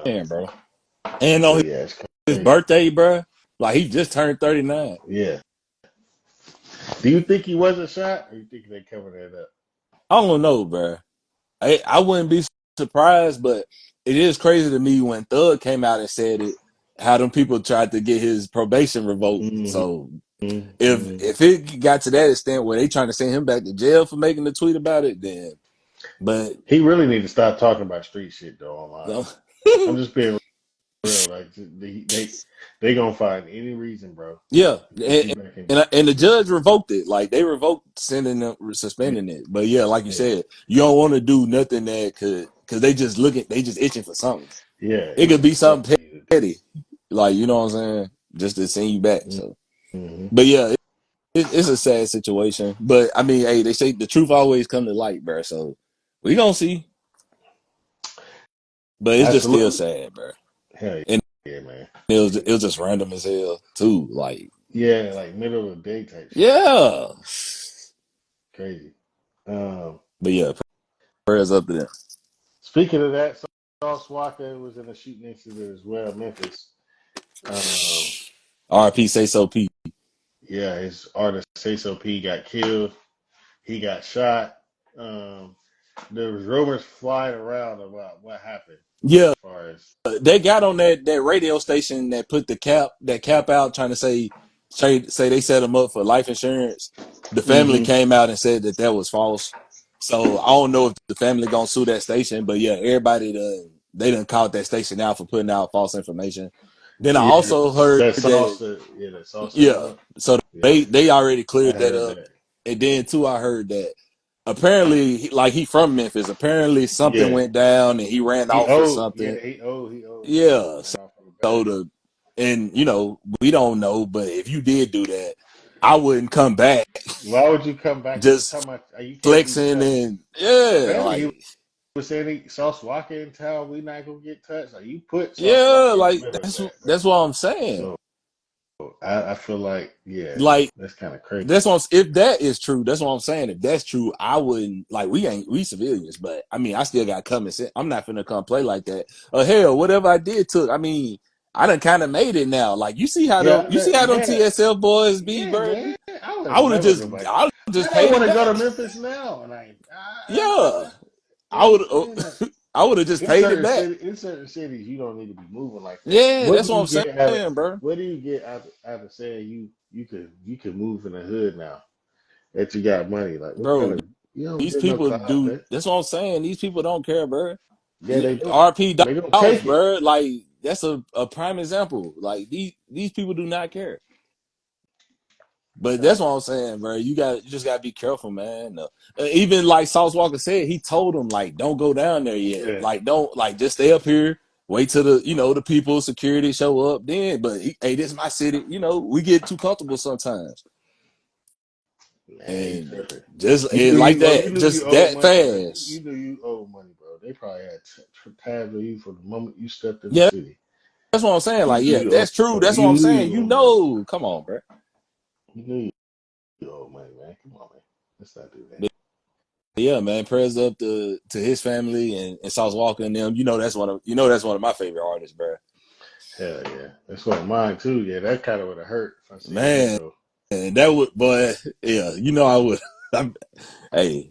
saying, bro. And
but
on
yeah, it's
his
crazy.
birthday, bro, like he just turned 39.
Yeah. Do you think he wasn't shot, or you think they covered that up?
I don't know, bro. I wouldn't be surprised, but it is crazy to me when Thug came out and said it. How them people tried to get his probation revoked.
Mm-hmm.
So
Mm-hmm.
if it got to that extent where they trying to send him back to jail for making the tweet about it, then but
He really need to stop talking about street shit though online.
no.
I'm just being real. Like they gonna find any reason, bro,
Yeah,
to get you back in.
and the judge revoked it. Like they revoked sending them,
Yeah,
suspending it. But yeah, like you
yeah,
said, you don't want to do nothing that could, because they just itching for something.
yeah.
It could
Itching
be
for something
something
for you to do.
petty, like you know what I'm saying, just to send you back. So,
Mm-hmm.
but yeah, it's a sad situation. But I mean, hey, they say the truth always come to light, bro. So we gonna see. But it's just still
Absolutely.
sad, bro.
Hell
And
yeah, man.
it was just random as hell too. Like,
Yeah, like middle of the day type shit.
yeah.
Crazy. Um,
But yeah, prayers up to them.
Speaking of that, Sauce Walka was in a shooting incident as well, Memphis. Um,
RP say so P.
yeah, his artist Say So P got killed. He got shot. Um, there was rumors flying around about what happened
Yeah,
as far as.
they got on that radio station that put that cap out trying to say they set them up for life insurance. The family
Mm-hmm.
came out and said that was false. So I don't know if the family gonna sue that station, but yeah, they done called that station out for putting out false information. Then I
Yeah,
also heard
that
that
sauce. Yeah, that sauce set him
yeah,
up.
so
Yeah,
they already
I
cleared that
heard
up.
that.
And then too, I heard that apparently, like he from Memphis. Apparently, something
Yeah,
went down and he ran
he
off or
owed. Yeah,
something.
he owed money. He
Yeah,
ran off on the back.
so and you know we don't know, but if you did do that, I wouldn't come back
Why would you come back? You
just
talking about you can't be
flexing
stuck.
and yeah,
Apparently, he
like
was saying Sauce Walka in town, we not gonna get touched. Like you put Sauce
Yeah,
Walka in the
like
middle of that, bro.
that's what I'm saying.
So I feel like, yeah,
Like
that's kind of crazy.
that's what if that is true, that's what I'm saying. If that's true, I wouldn't like we civilians, but I mean I still got common sense. I'm not finna come play like that. Hell, whatever I did took. I mean, I done kind of made it now. Like
Yeah,
you see how them
man,
TSL boys be,
yeah,
bro.
man. I would never go back.
I would just
I
paid
want
it
to go to
back.
Memphis now, and
Yeah,
you
I
know what
would
I'm saying? Like
I would have just paid it back.
in certain cities, you don't need to be moving like that.
Yeah,
What
that's
do
what
you
I'm
get out of
saying, bro.
what do you get out of saying you could move in the hood now that you got money? Like what kind
Bro,
of you don't
these
get no
people
clout,
do.
man.
That's what I'm saying. These people don't care, bro.
Yeah, they don't.
RP
They gonna
Dolph,
take it.
bro. Like that's a prime example. Like these people do not care. But that's
Uh,
what I'm saying, bro. You just gotta be careful, man. Even like Sauce Walka said, he told him like, don't go down there yet.
yeah,
Like, don't like just stay up here. Wait till the people, security show up. Then, but hey, this is my city. We get too comfortable sometimes,
man, you
and
tripping.
just like
You
that,
knew you
just
owed
that
money. You
fast.
knew you owed money, bro. They probably had tabs on you from the moment you stepped in the
Yeah,
city.
that's what I'm saying.
You
Like,
knew
yeah,
you
that's true. That's what
you
I'm
knew
saying.
you owed money.
Come on, bro.
You knew you owed money, man. Come on, man. Let's not do that.
But yeah, man. Prayers up to his family and Sauce Walka and them. That's one of my favorite artists, bro.
Hell yeah. That's one of mine too. Yeah, that kind of would have hurt if I seen him
Man,
go.
that would, but yeah, I would. Hey,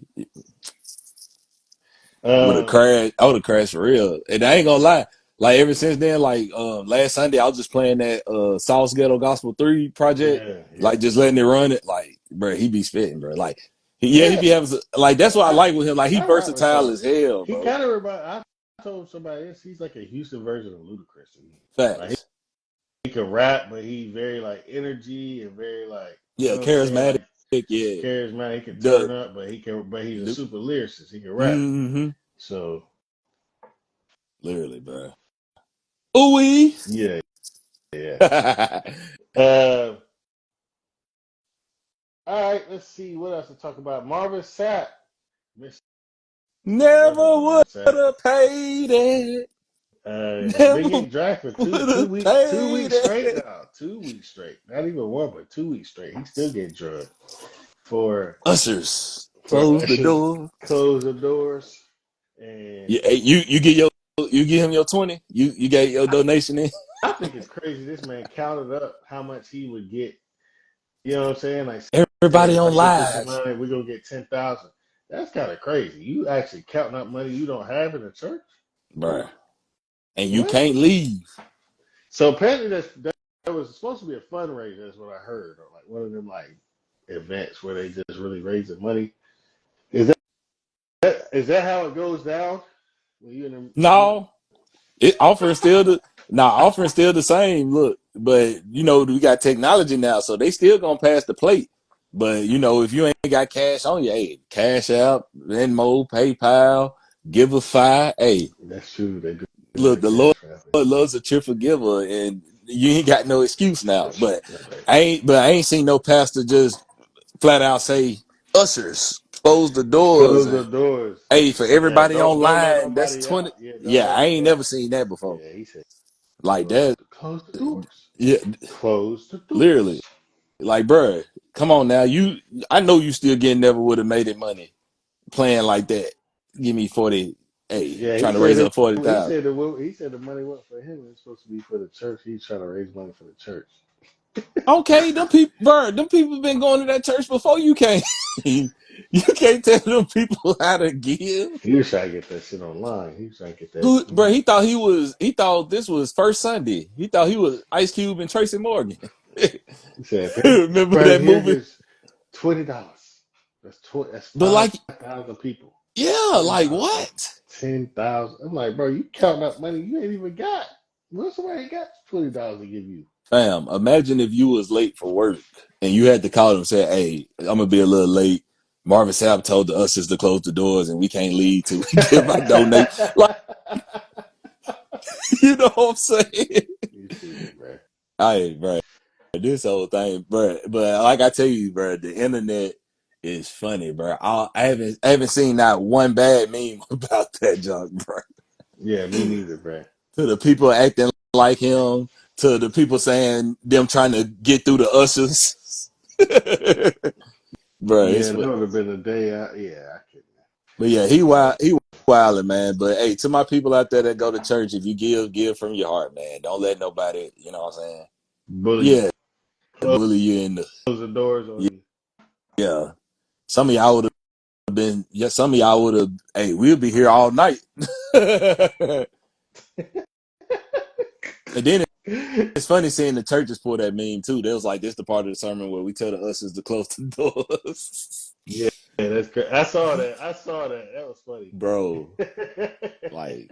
would have
Um,
crashed. I would have crashed for real. And I ain't gonna lie. Like ever since then, like last Sunday, I was just playing that Sauce Ghetto Gospel 3 project,
yeah,
like
yeah.
just letting it run it. Like, bro, he be spitting, bro. Like, he
Yeah.
be having like that's what I like with him. Like he
I rock with
versatile as
Sauce.
hell,
He
bro.
kind of remind. I told somebody else he's like a Houston version of Ludacris to me. Like
Facts.
he can rap, but he very like energy and very like you
Yeah,
know what I'm saying,
charismatic.
like
Yeah,
charismatic. He can
the
turn up, but he's a super lyricist. He can rap.
mm-hmm.
So
Literally, bro. Ooh.
yeah, yeah. Uh, all right. Let's see what else to talk about. Marvin Sapp, Mr. Record
Never
Marvin
would
Sapp,
have paid it.
has been
Never
getting drafted for
would have
2 weeks
paid
straight
it.
now. 2 weeks straight. Not even one, but 2 weeks straight. He still getting drugged for
Ushers,
for
close the
ushers
door.
close the doors and
Yeah, hey, you get him your 20. You got your donation in.
I think it's crazy. This man counted up how much he would get. You know what I'm saying? Like saying
Everybody
if I
on
get this
live,
amount, we're gonna get 10,000. That's kind of crazy. You actually counting up money you don't have in the church?
bro, and you
What?
can't leave.
So apparently that was supposed to be a fundraiser. That's what I heard, or like one of them like events where they just really raising money. Is that how it goes down? When you in the,
No, offering still the same. Look, but we got technology now, so they still gonna pass the plate. But if you ain't got cash on you, hey, Cash App, Venmo, PayPal, give a five. Hey,
that's true. They do
look,
that
the
cash
Lord
family.
loves a cheerful giver, and you ain't got no excuse now.
That's
But
right.
I ain't seen no pastor just flat out say, "Ushers, close the doors,"
Close the
and
doors.
hey, for
Yeah,
everybody
don't let
online, that's
nobody
20.
out. Yeah, don't
Yeah,
let
I ain't
yeah.
never seen that before.
Yeah, he said
Like that,
close the doors.
yeah,
Close the
literally.
doors.
Like, bruh, come on now. I know you still getting never would have made it money playing like that. Give me 40. Hey,
Yeah,
trying to raise up 40,000.
he said the money wasn't for him. It's supposed to be for the church. He's trying to raise money for the church.
Okay, them people been going to that church before you came. You can't tell them people how to give.
He was trying to get that shit online. He was trying to get that.
Who, bro? He thought this was first Sunday. He thought he was Ice Cube and Tracy Morgan.
He said, if
Remember
everybody
that
here
movie?
gives $20, that's
But like,
5,000 people.
yeah, like
$20, that's
what?
10,000. I'm like, bro, you counting up money you ain't even got. What somebody got $20 to give you?
Fam, imagine if you was late for work and you had to call them and say, "Hey, I'm gonna be a little late." Marvin Sapp told the ushers to close the doors and we can't leave till we give our donation. Like, you know what I'm saying?
You stupid, bro.
Hey, bro, this whole thing, bro. But like I tell you, bro, the internet is funny, bro. I haven't seen that one bad meme about that junk, bro.
Yeah, me neither, bro.
To the people acting like him, to the people saying them trying to get through the ushers. Bro,
Yeah, that would have been a day. Yeah, I couldn't.
but yeah, he wilding, man. But hey, to my people out there that go to church, if you give from your heart, man. Don't let nobody, you know what I'm saying?
Bully you.
Yeah,
Close
bully you in the
the doors on you.
yeah. Some of y'all would have been some of y'all would have hey, we'll be here all night. And then it's funny seeing the churches pull that meme too. They was like, this the part of the sermon where we tell the ushers to close the doors.
Yeah, that's crazy. I saw that. That was funny.
Bro,
That
like,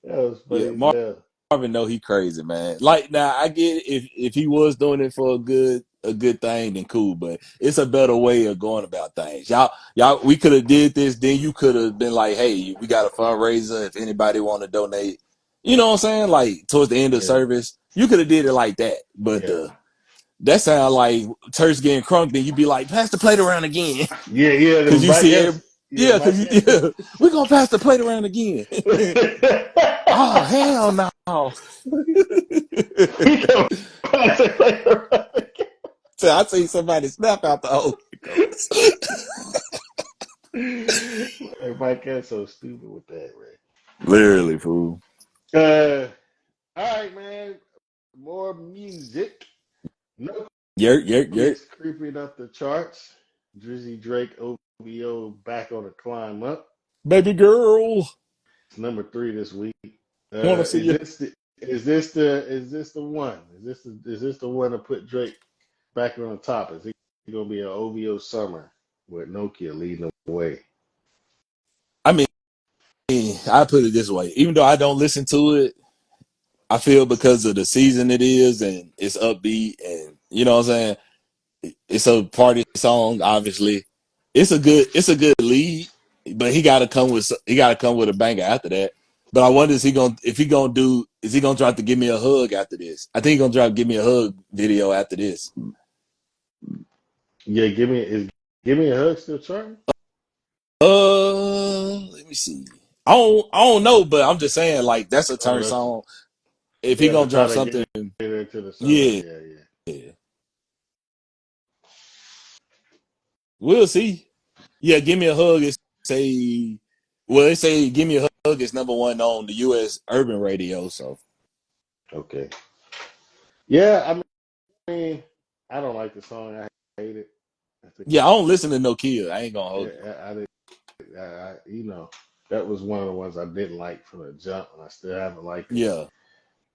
was
yeah,
funny as hell.
Marvin know he crazy, man. Like now I get it, if he was doing it for a good thing, then cool, but it's a better way of going about things. Y'all we could have did this, then you could have been like, hey, we got a fundraiser if anybody want to donate. You know what I'm saying? Like towards the end of the
Yeah,
service. You could have did it like that. But
yeah,
that sound like church getting crunk, then you be like, pass the plate around again.
yeah, yeah.
Cause you see
Yeah, Mike
yeah, we're gonna pass the plate around again. Oh hell no.
We don't pass it later.
So I see somebody snap out the Holy Ghost.
Mike that's so stupid with that,
Literally, fool.
Ray. All right, man. More music. No
Yerk.
It's creeping up the charts. Drizzy Drake OVO back on the climb up.
Baby girl.
It's number 3 this week.
Wanna see
Is
you.
this the one? Is this the one to put Drake back on the top? Is it gonna be an OVO summer with Nokia leading the way?
I mean, I put it this way. Even though I don't listen to it, I feel because of the season it is and it's upbeat and you know what I'm saying? It's a party song, obviously. It's a good lead, but he gotta come with a banger after that. But I wonder is he gonna drop the Give Me a Hug after this? I think he's gonna drop Give Me a Hug video after this.
Yeah, give me a hug still charting?
Let me see. I don't know, but I'm just saying like that's a
Oh,
turn song. If he
to
gonna
try
drop
to get
something,
it into the summer.
yeah,
Yeah, yeah.
we'll see. Yeah, Give Me a Hug is say well, they say Give Me a Hug is number one on the US urban radio, so
Okay. Yeah, I mean, I don't like the song. I hate it. I think
yeah, I don't listen to Nokia. I ain't gonna hold you.
I did. That was one of the ones I didn't like from the jump, and I still haven't liked it.
Yeah.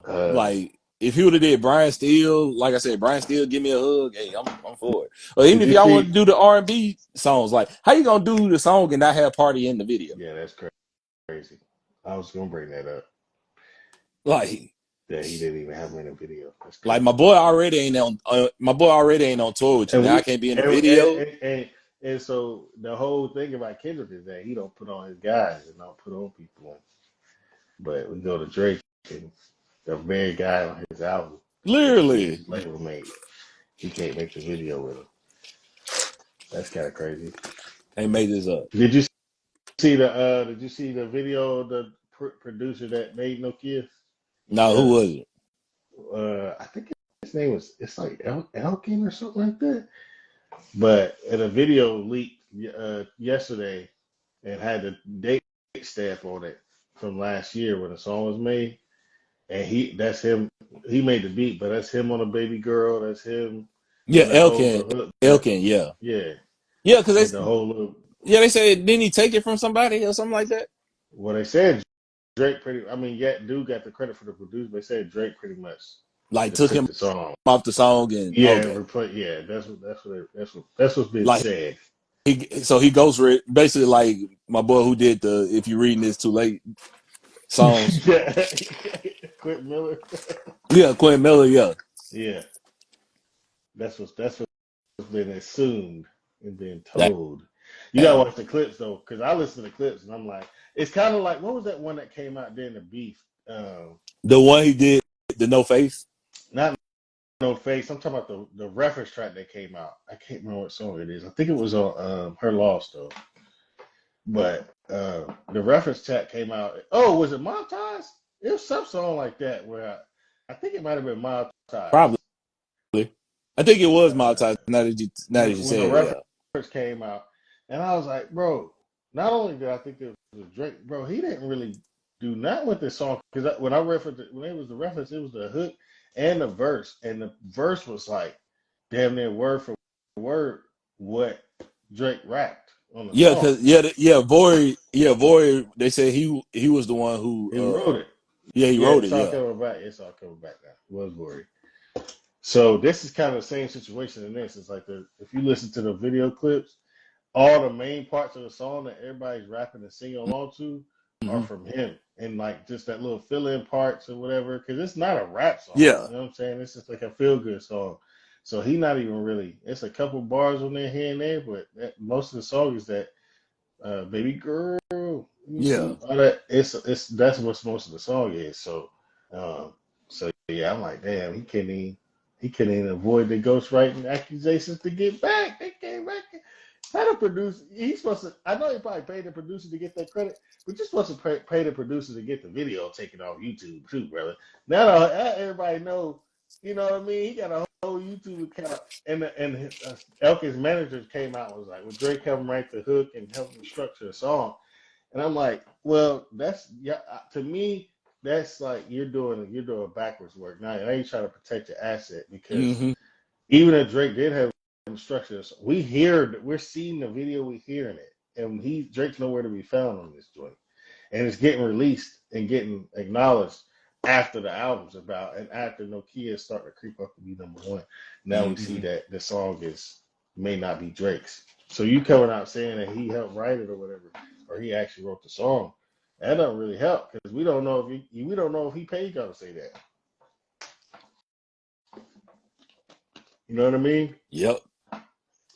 Uh,
Like if he would have did Brian Steele, like I said, Brian Steele, Give Me a Hug. Hey, I'm for it. Or even
did
if
you
y'all want to
see?
do the R&B songs, like how you gonna do the song and not have Party in the video?
Yeah, that's crazy. I was gonna bring that up.
Like
That he didn't even have him in the video. That's
Like
crazy.
my boy already ain't on tour with you.
And
Now I
we
can't be in the
and
video.
and so the whole thing about Kendrick is that he don't put on his guys and don't put on people. But we go to Drake and the very guy on his album that
Literally,
his label made, he can't make the video with him. That's kind of crazy.
they made this up.
Did you see the video of the producer that made Nokia?
Now who
Uh,
was it?
I think his name was it's like Elkin or something like that. But in a video leaked yesterday and had the date stamp on it from last year when the song was made, and that's him. He made the beat, but that's him on a baby girl. That's him
Yeah,
in the whole
Elkin.
little hook.
Elkin, yeah.
Yeah,
Yeah, because
in the whole little.
they said didn't he take it from somebody or something like that?
What they said, Drake pretty. I mean, yeah, dude got the credit for the producer. But they said Drake pretty much
Like
just
took
took
him
the song.
off the song and
Yeah,
okay.
replay. Yeah, that's what's been
Like
said.
he goes for it basically like my boy who did the If You Reading This Too Late songs.
Yeah, Quentin Miller.
Yeah, Quentin Miller, yeah.
Yeah, that's what's been assumed and been
Damn.
told. You gotta watch the clips though, because I listen to the clips and I'm like, it's kind of like what was that one that came out during the beef?
The one he did, the No Face.
Not No Face. I'm talking about the reference track that came out. I can't remember what song it is. I think it was on Her Lost though. But the reference track came out. Oh, was it Montage? It was some song like that where I think it might have been Montage.
Probably. I think it was
Uh,
Maltese. Now that you
when the
said it, yeah.
reference came out, and I was like, bro. Not only did I think it was Drake, bro, he didn't really do nothing with this song because when I referenced it, when it was the reference, it was the hook and the verse, and the verse was like damn near word for word what Drake rapped on the
Yeah,
song.
cause Vory. They said he was the one who
He wrote it.
he
Yeah,
wrote it.
it's all
Yeah.
coming back. It's all coming back now. It was worried. So this is kind of the same situation in this. It's like if you listen to the video clips, all the main parts of the song that everybody's rapping and singing along to are
Mm-hmm.
from him. And like just that little fill-in parts or whatever, because it's not a rap song.
Yeah.
You know what I'm saying? It's just like a feel-good song. So he not even really. It's a couple bars on there here and there, but most of the song is that baby girl. Let me
Yeah.
see all that. It's that's what most of the song is. So yeah, I'm like, damn, he couldn't even avoid the ghostwriting accusations to get back. They came back. How the producer? He's supposed to. I know he probably paid the producer to get that credit, but you're supposed to pay the producer to get the video taken off YouTube too, brother. Now everybody know. You know what I mean? He got a whole YouTube account, and Elkins managers came out and was like, "Well, Drake helped him write the hook and help him structure the song." And I'm like, well, that's yeah. To me, that's like you're doing backwards work. Now I ain't trying to protect your asset because
Mm-hmm.
even if Drake did have instructions, we're seeing the video, we're hearing it, and Drake's nowhere to be found on this joint, and it's getting released and getting acknowledged after the album's about and after Nokia is starting to creep up to be number one. Now we see
Mm-hmm.
that the song may not be Drake's. So you coming out saying that he helped write it or whatever, or he actually wrote the song, that doesn't really help because we don't know if he paid y'all to say that. You know what I mean?
Yep.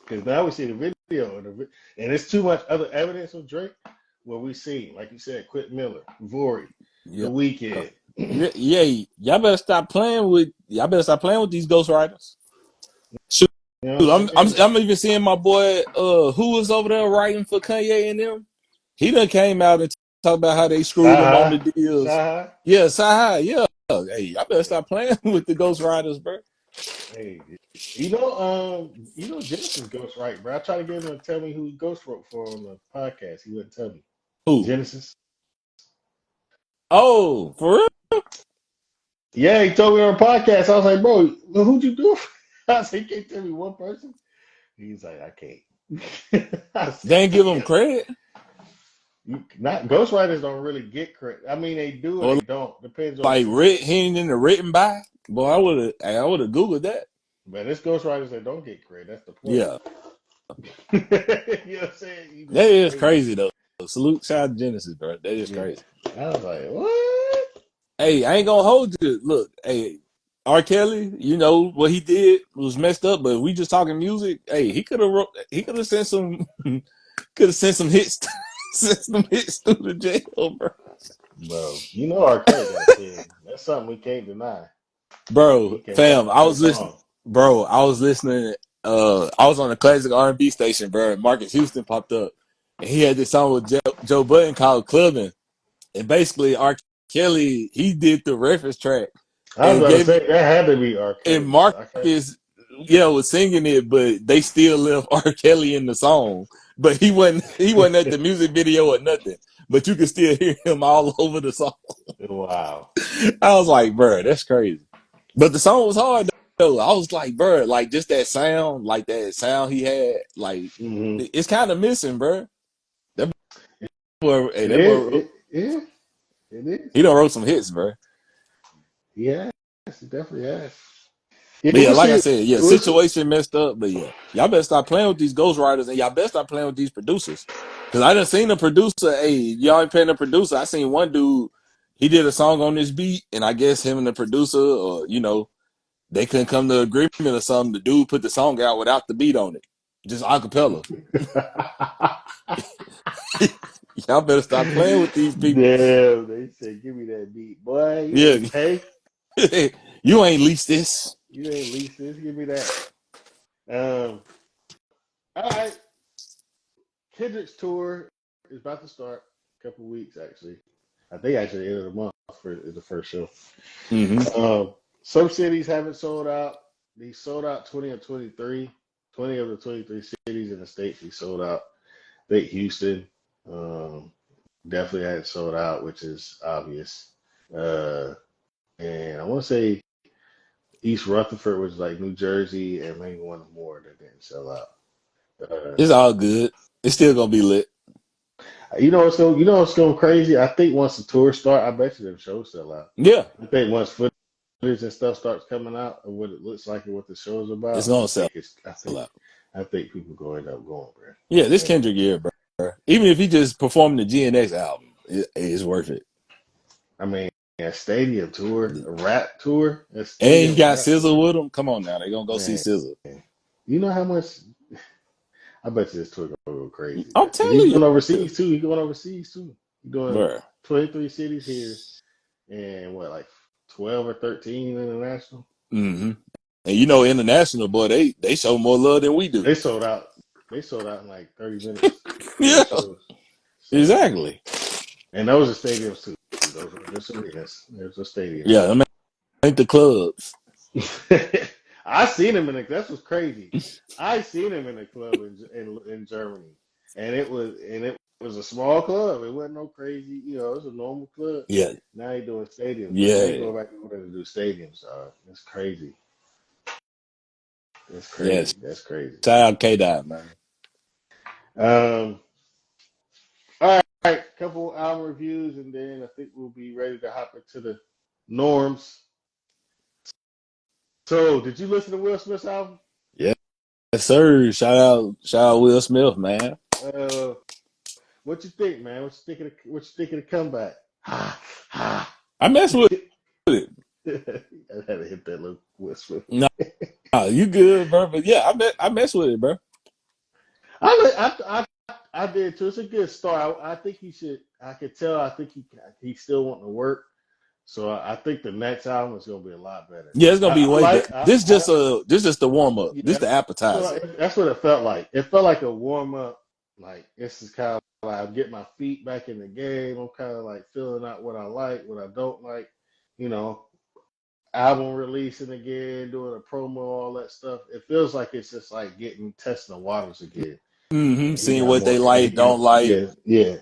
Because now we see the video, and it's too much other evidence of Drake where we see, like you said, Quit Miller, Vory, The
Yep.
Weeknd.
Yeah. Y'all better stop playing with these ghostwriters. Shoot,
You know what I'm saying?
I'm even seeing my boy who was over there writing for Kanye and them. He done came out and talked about how they screwed him on the deals.
Saha.
Yeah, Sahai, yeah. Hey, y'all better stop playing with the ghostwriters, bro.
Hey, Genesis Ghost right, bro. I tried to get him to tell me who he ghost wrote for on the podcast. He wouldn't tell me.
Who?
Genesis.
Oh, for real?
Yeah, he told me on a podcast. I was like, bro, well, who'd you do it for? I said, you can't tell me one person. He's like, I can't. I
They
said,
ain't give him
damn.
credit?
Not ghostwriters don't really get credit. I mean, they do and
Or
they don't. Depends on the
like he
situation.
ain't in the written by? Boy, I would have Googled that.
But it's ghostwriters that don't get credit. That's the point.
Yeah.
You know what I'm saying? You
That
just
is
crazy.
crazy though. Salute shout out to Genesis, bro. That is
Yeah.
crazy.
I was like, what?
Hey, I ain't gonna hold you. Look, hey, R. Kelly, you know what he did was messed up, but we just talking music. Hey, he could have sent some could have sent some hits sent some hits through the jail, bro.
Bro, you know R. Kelly got a pen. That's something we can't deny. He
Bro,
can
fam,
definitely
I
write a
was listening.
song.
Bro, I was listening. I was on a classic R&B station, bro. And Marcus Houston popped up, and he had this song with Joe Budden called "Clubbing." And basically, R. Kelly he did the reference track
I was
and
about to
gave
say that had to be R.
and
Kelly. I can't.
Marcus, yeah, was singing it, but they still left R. Kelly in the song. But he wasn't at the music video or nothing. But you can still hear him all over the song.
Wow.
I was like, bro, that's crazy. But the song was hard though. I was like, bro, like just that sound he had, like
Hmm.
it's kind of missing, bro. That boy, hey,
It
that
is.
boy,
Yeah, it is.
he done wrote some hits, bro.
Yeah, it definitely has. Yeah,
But yeah,
we'll
like I
see.
said, yeah,
We'll see.
situation messed up. But yeah, y'all better stop playing with these ghostwriters and y'all better stop playing with these producers. Cause I done seen a producer. Hey, y'all ain't paying a producer. I seen one dude. He did a song on this beat, and I guess him and the producer, or they couldn't come to agreement or something. The dude put the song out without the beat on it, just acapella. Y'all better stop playing with these people.
Damn, they said, give me that beat. Boy, you
Yeah,
ain't pay.
you ain't leased this.
You ain't leased this. Give me that. All right. Kendrick's tour is about to start. A couple weeks actually. I think actually the end of the month is the first show. Some cities haven't sold out. He sold out 20 of 23. 20 of the 23 cities in the states he sold out. I think Houston definitely had sold out, which is obvious. And I want to say East Rutherford was like New Jersey and maybe one more that didn't sell out.
It's all good. It's still gonna be lit.
You know what's going crazy? I think once the tour start, I bet you them shows sell out.
Yeah,
I think once footage and stuff starts coming out of what it looks like and what the show's
it's
about,
gonna sell out.
I think people going to end up going, bro.
Yeah, this
And
Kendrick year, bro. Even if he just performed the GNX album, it's worth it.
I mean, a stadium tour, a rap tour, a
And he
stadium
got
rap
SZA
tour.
with him. Come on now, they gonna go see
Man,
SZA.
you know how much? I bet you this tour gonna go crazy,
I'm
man. Because he's
telling
going
you,
overseas too. He's going overseas too. He's doing
bro.
23 cities here and what, like 12 or 13 international.
Mm-hmm. And you know, international boy, they show more love than we do.
They sold out. They sold out in like 30 minutes for
Yeah,
their shows. So,
exactly.
and those are stadiums too. Those are just arenas. There's a stadium.
Yeah, I mean, ain't the clubs.
I seen him in the. That's what's crazy. I seen him in a club in Germany, and it was a small club. It wasn't no crazy. You know, it was a normal club.
Yeah,
Now he doing stadiums, man. Now he
yeah,
going back over there to do stadiums. It's crazy. It's
yes.
crazy. That's crazy.
Shout out K-Dot, man.
Um. All right, couple album reviews, and then I think we'll be ready to hop into the norms. So, did you listen to Will Smith's album?
Yes, sir. Shout out Will Smith, man.
Uh, what you think, man? What you think of the comeback? Ha ha.
I mess with it.
I had to hit that little Will Smith.
Nah, you good, bro? But yeah, I mess with it, bro.
I did too. It's a good start. I think he should. I could tell. I think he still wanting to work. So I think the next album is gonna be a lot better.
Yeah, it's gonna be
I
way better.
like.
This just the warm up. This
Yeah,
the appetizer.
that's what it felt like. It felt like a warm up. Like this is kind of like I'm getting my feet back in the game. I'm kind of like filling out what I like, what I don't like. You know, album releasing again, doing a promo, all that stuff. It feels like it's just like testing the waters again.
Mm-hmm.
And he
Seeing
got
what they
more. And he
like,
got
don't like.
yeah.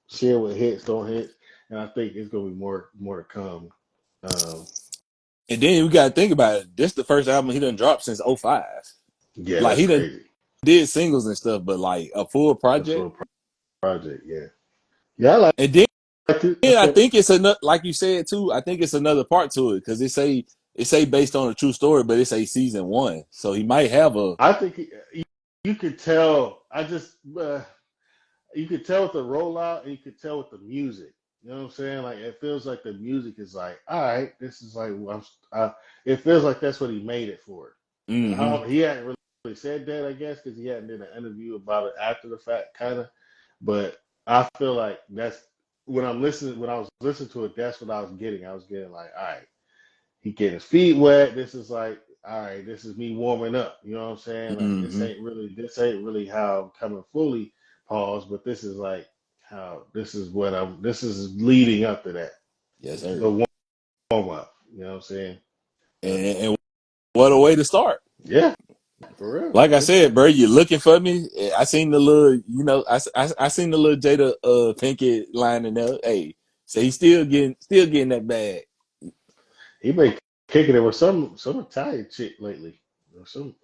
Share what hits, don't hit, and I think it's gonna be more to come.
And then we gotta think about it. This the first album he done dropped since '05.
Yeah,
Like
that's
he done
crazy.
did singles and stuff, but like a full
The
project.
full project, yeah. Yeah, I like
And then
it.
I think it's another, like you said too. I think it's another part to it because it say based on a true story, but it's a season one, so he might have a.
I think you could tell. You could tell with the rollout, and you could tell with the music. You know what I'm saying? Like it feels like the music is like, all right, this is like it feels like that's what he made it for.
Mm-hmm.
He hadn't really said that, I guess, because he hadn't done an interview about it after the fact, kind of. But I feel like that's when I was listening to it, that's what I was getting. I was getting like, all right, he getting his feet wet. This is like, all right, this is me warming up. You know what I'm saying? Like
Mm-hmm.
this ain't really how I'm coming fully, pause, but this is like how this is leading up to that.
Yes,
The
sir.
warm up. You know what I'm saying?
And what a way to start.
Yeah, for real.
Like I
It's
said, bro, you looking for me? I seen the little, I seen the little Jada Pinkett line in there. Hey, so he's still getting that bag.
he been kicking it with some Italian chick lately. Or some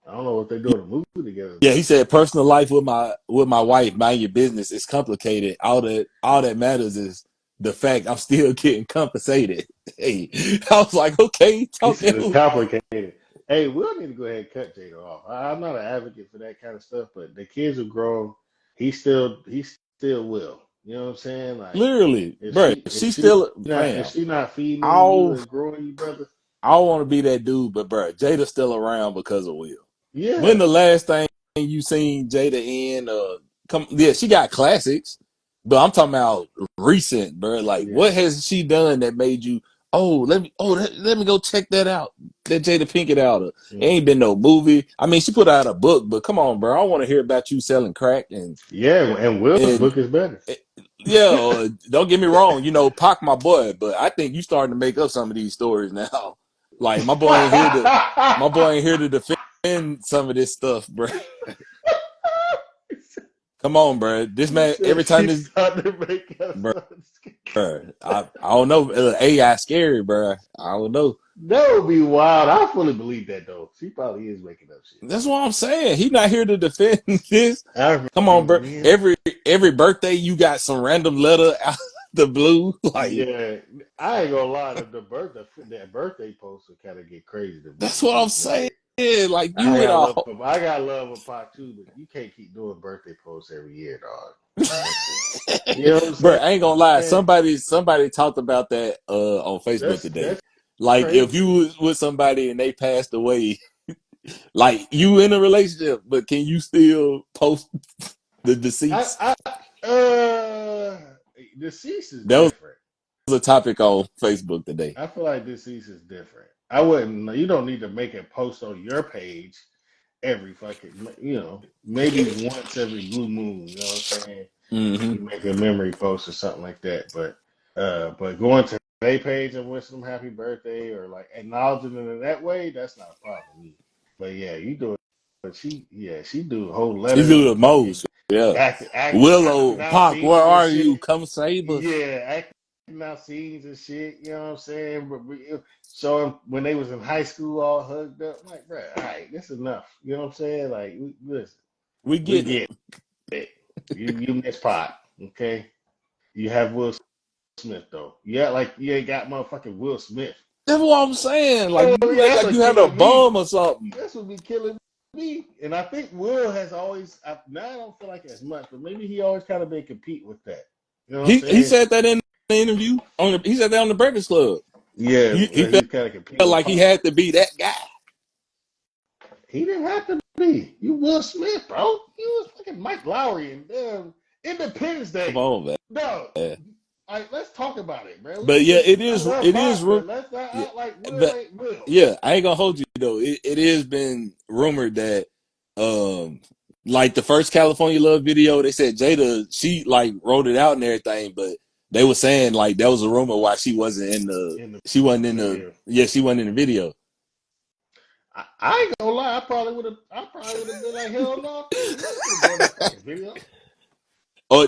I don't know what they're doing a movie together
Yeah,
now.
he said personal life with my wife, mind your business. It's complicated. All that matters is the fact I'm still getting compensated. Hey, I was like, okay,
He
talk
said
that.
it's complicated. Hey, we'll need to go ahead and cut Jada off. I'm not an advocate for that kind of stuff, but the kids are grown. He still will. You know what I'm saying? Like
Literally,
if
bro,
she if
she's
she
still
not if
fam.
she not feeding into you
I'll
and growing you, brother.
I want to be that dude, but bro, Jada's still around because of Will. When
Yeah,
the last thing you seen Jada in? Yeah, she got classics, but I'm talking about recent, bro. Like,
yeah.
what has she done that made you? let me go check that out. That Jada Pinkett album. It
Mm.
ain't been no movie. I mean, she put out a book, but come on, bro. I want to hear about you selling crack
Yeah, and Will's
and
book is better.
yeah. Don't get me wrong. Pac my boy, but I think you starting to make up some of these stories now. Like my boy ain't here to defend some of this stuff, bro. Come on, bro. This
He
man
said
every time
she's
this,
starting to make us.
bro. I don't know. AI scary, bro. I don't know.
That would be wild. I fully believe that though. She probably is making up shit.
That's what I'm saying. He not here to defend this.
I
Come on,
remember
bro.
when.
Every birthday you got some random letter out the blue. Like
Yeah, I ain't gonna lie. That birthday post will kind of get crazy to
that's
me.
what I'm saying.
Like,
Like you with a
I got love for Pac too, but you can't keep doing birthday posts every year, dog. You know what I'm
bro.
saying?
I ain't gonna lie. Somebody talked about that on Facebook today.
That's
Like if you
crazy.
was with somebody and they passed away, like you in a relationship, but can you still post the deceased?
I deceased is
That
different.
was a topic on Facebook today.
I feel like deceased is different. I wouldn't. You don't need to make a post on your page every fucking. Maybe once every blue moon. You know what I'm saying?
Hmm
You make a memory post or something like that. But going to their page and wishing them happy birthday or like acknowledging them in that way, that's not a problem with me. But yeah, you do it. But she do whole
She
letters
do the
and fucking
most. Yeah.
acting
Willow,
out
Pac, where
scenes and
are
shit.
you? Come save us.
Yeah, acting out scenes and shit. You know what I'm saying? But showing when they was in high school all hugged up. I'm like, bro, all right, this is enough. You know what I'm saying? Like, listen,
We
we
getting it.
get it. You miss pot, okay? You have Will Smith though. Yeah, like you ain't got motherfucking Will Smith.
That's what I'm saying. Like
Oh
you
yeah,
act
that's
like
what
you had a
killing me.
bum or something.
That's what be killing me. And I think Will has always. Now I don't feel like as much, but maybe he always kind of been compete with that. You know what I'm
He
saying?
said that in the interview. He said that on the Breakfast Club.
Yeah,
He felt
he's kind of competing with
like he
Pop.
had to be that guy.
He didn't have to be. You Will Smith, bro. You was fucking Mike Lowry and Independence
Come
Day.
on,
No,
man.
like let's talk about it, bro.
But yeah,
I love
it is
Pop, but let's not
yeah,
act like Will
but
ain't Will.
yeah, I ain't gonna hold you though. It has been rumored that um like the first California Love video, they said Jada, she like wrote it out and everything, but they were saying like that was a rumor why
In the
she wasn't in the
video.
yeah, she wasn't in the video.
I ain't gonna lie. I probably would have been like, hell no, too. You ain't gonna go in that fucking video.
Or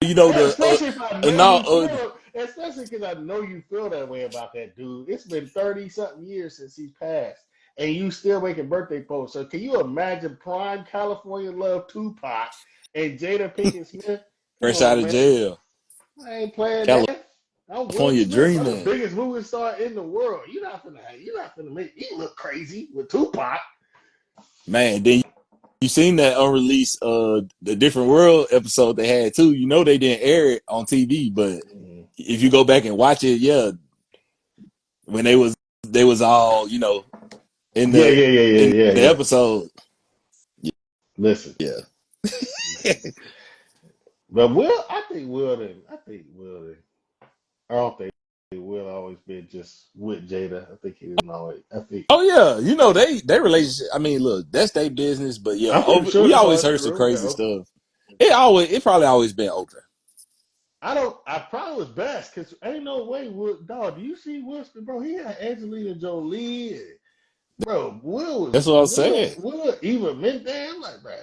you know the
Especially if I know
now
you feel, especially because I know you feel that way about that dude. It's been 30 something years since he's passed, and you still making birthday posts. So can you imagine prime California Love Tupac and Jada Pinkett Smith? Come
fresh out
on,
of
man.
jail,
I ain't playing that. I'm Will
California
Smith. I'm the
dreaming.
biggest movie star in the world. You're not gonna make me look crazy with Tupac.
Man, then you seen that unreleased the Different World episode they had too. You know they didn't air it on TV, but
Mhm.
if you go back and watch it, yeah, when they was all, in
Yeah,
the
yeah, yeah, yeah,
in
yeah,
the
yeah.
episode.
Listen,
Yeah.
but Will, I think Will. I think Will. I don't think Will always been just with Jada. I think he didn't always. I think
Oh yeah, they relationship. I mean, look, that's their business, but yeah,
I'm pretty sure
we
the
always
parts of
heard
the
some
room got
crazy
open.
stuff. It probably always been open.
I don't. I probably was best because ain't no way. Will, dog, do you see Will Smith, bro? He had Angelina Jolie. Bro,
That's what I'm saying,
Will even meant that. I'm like, bro.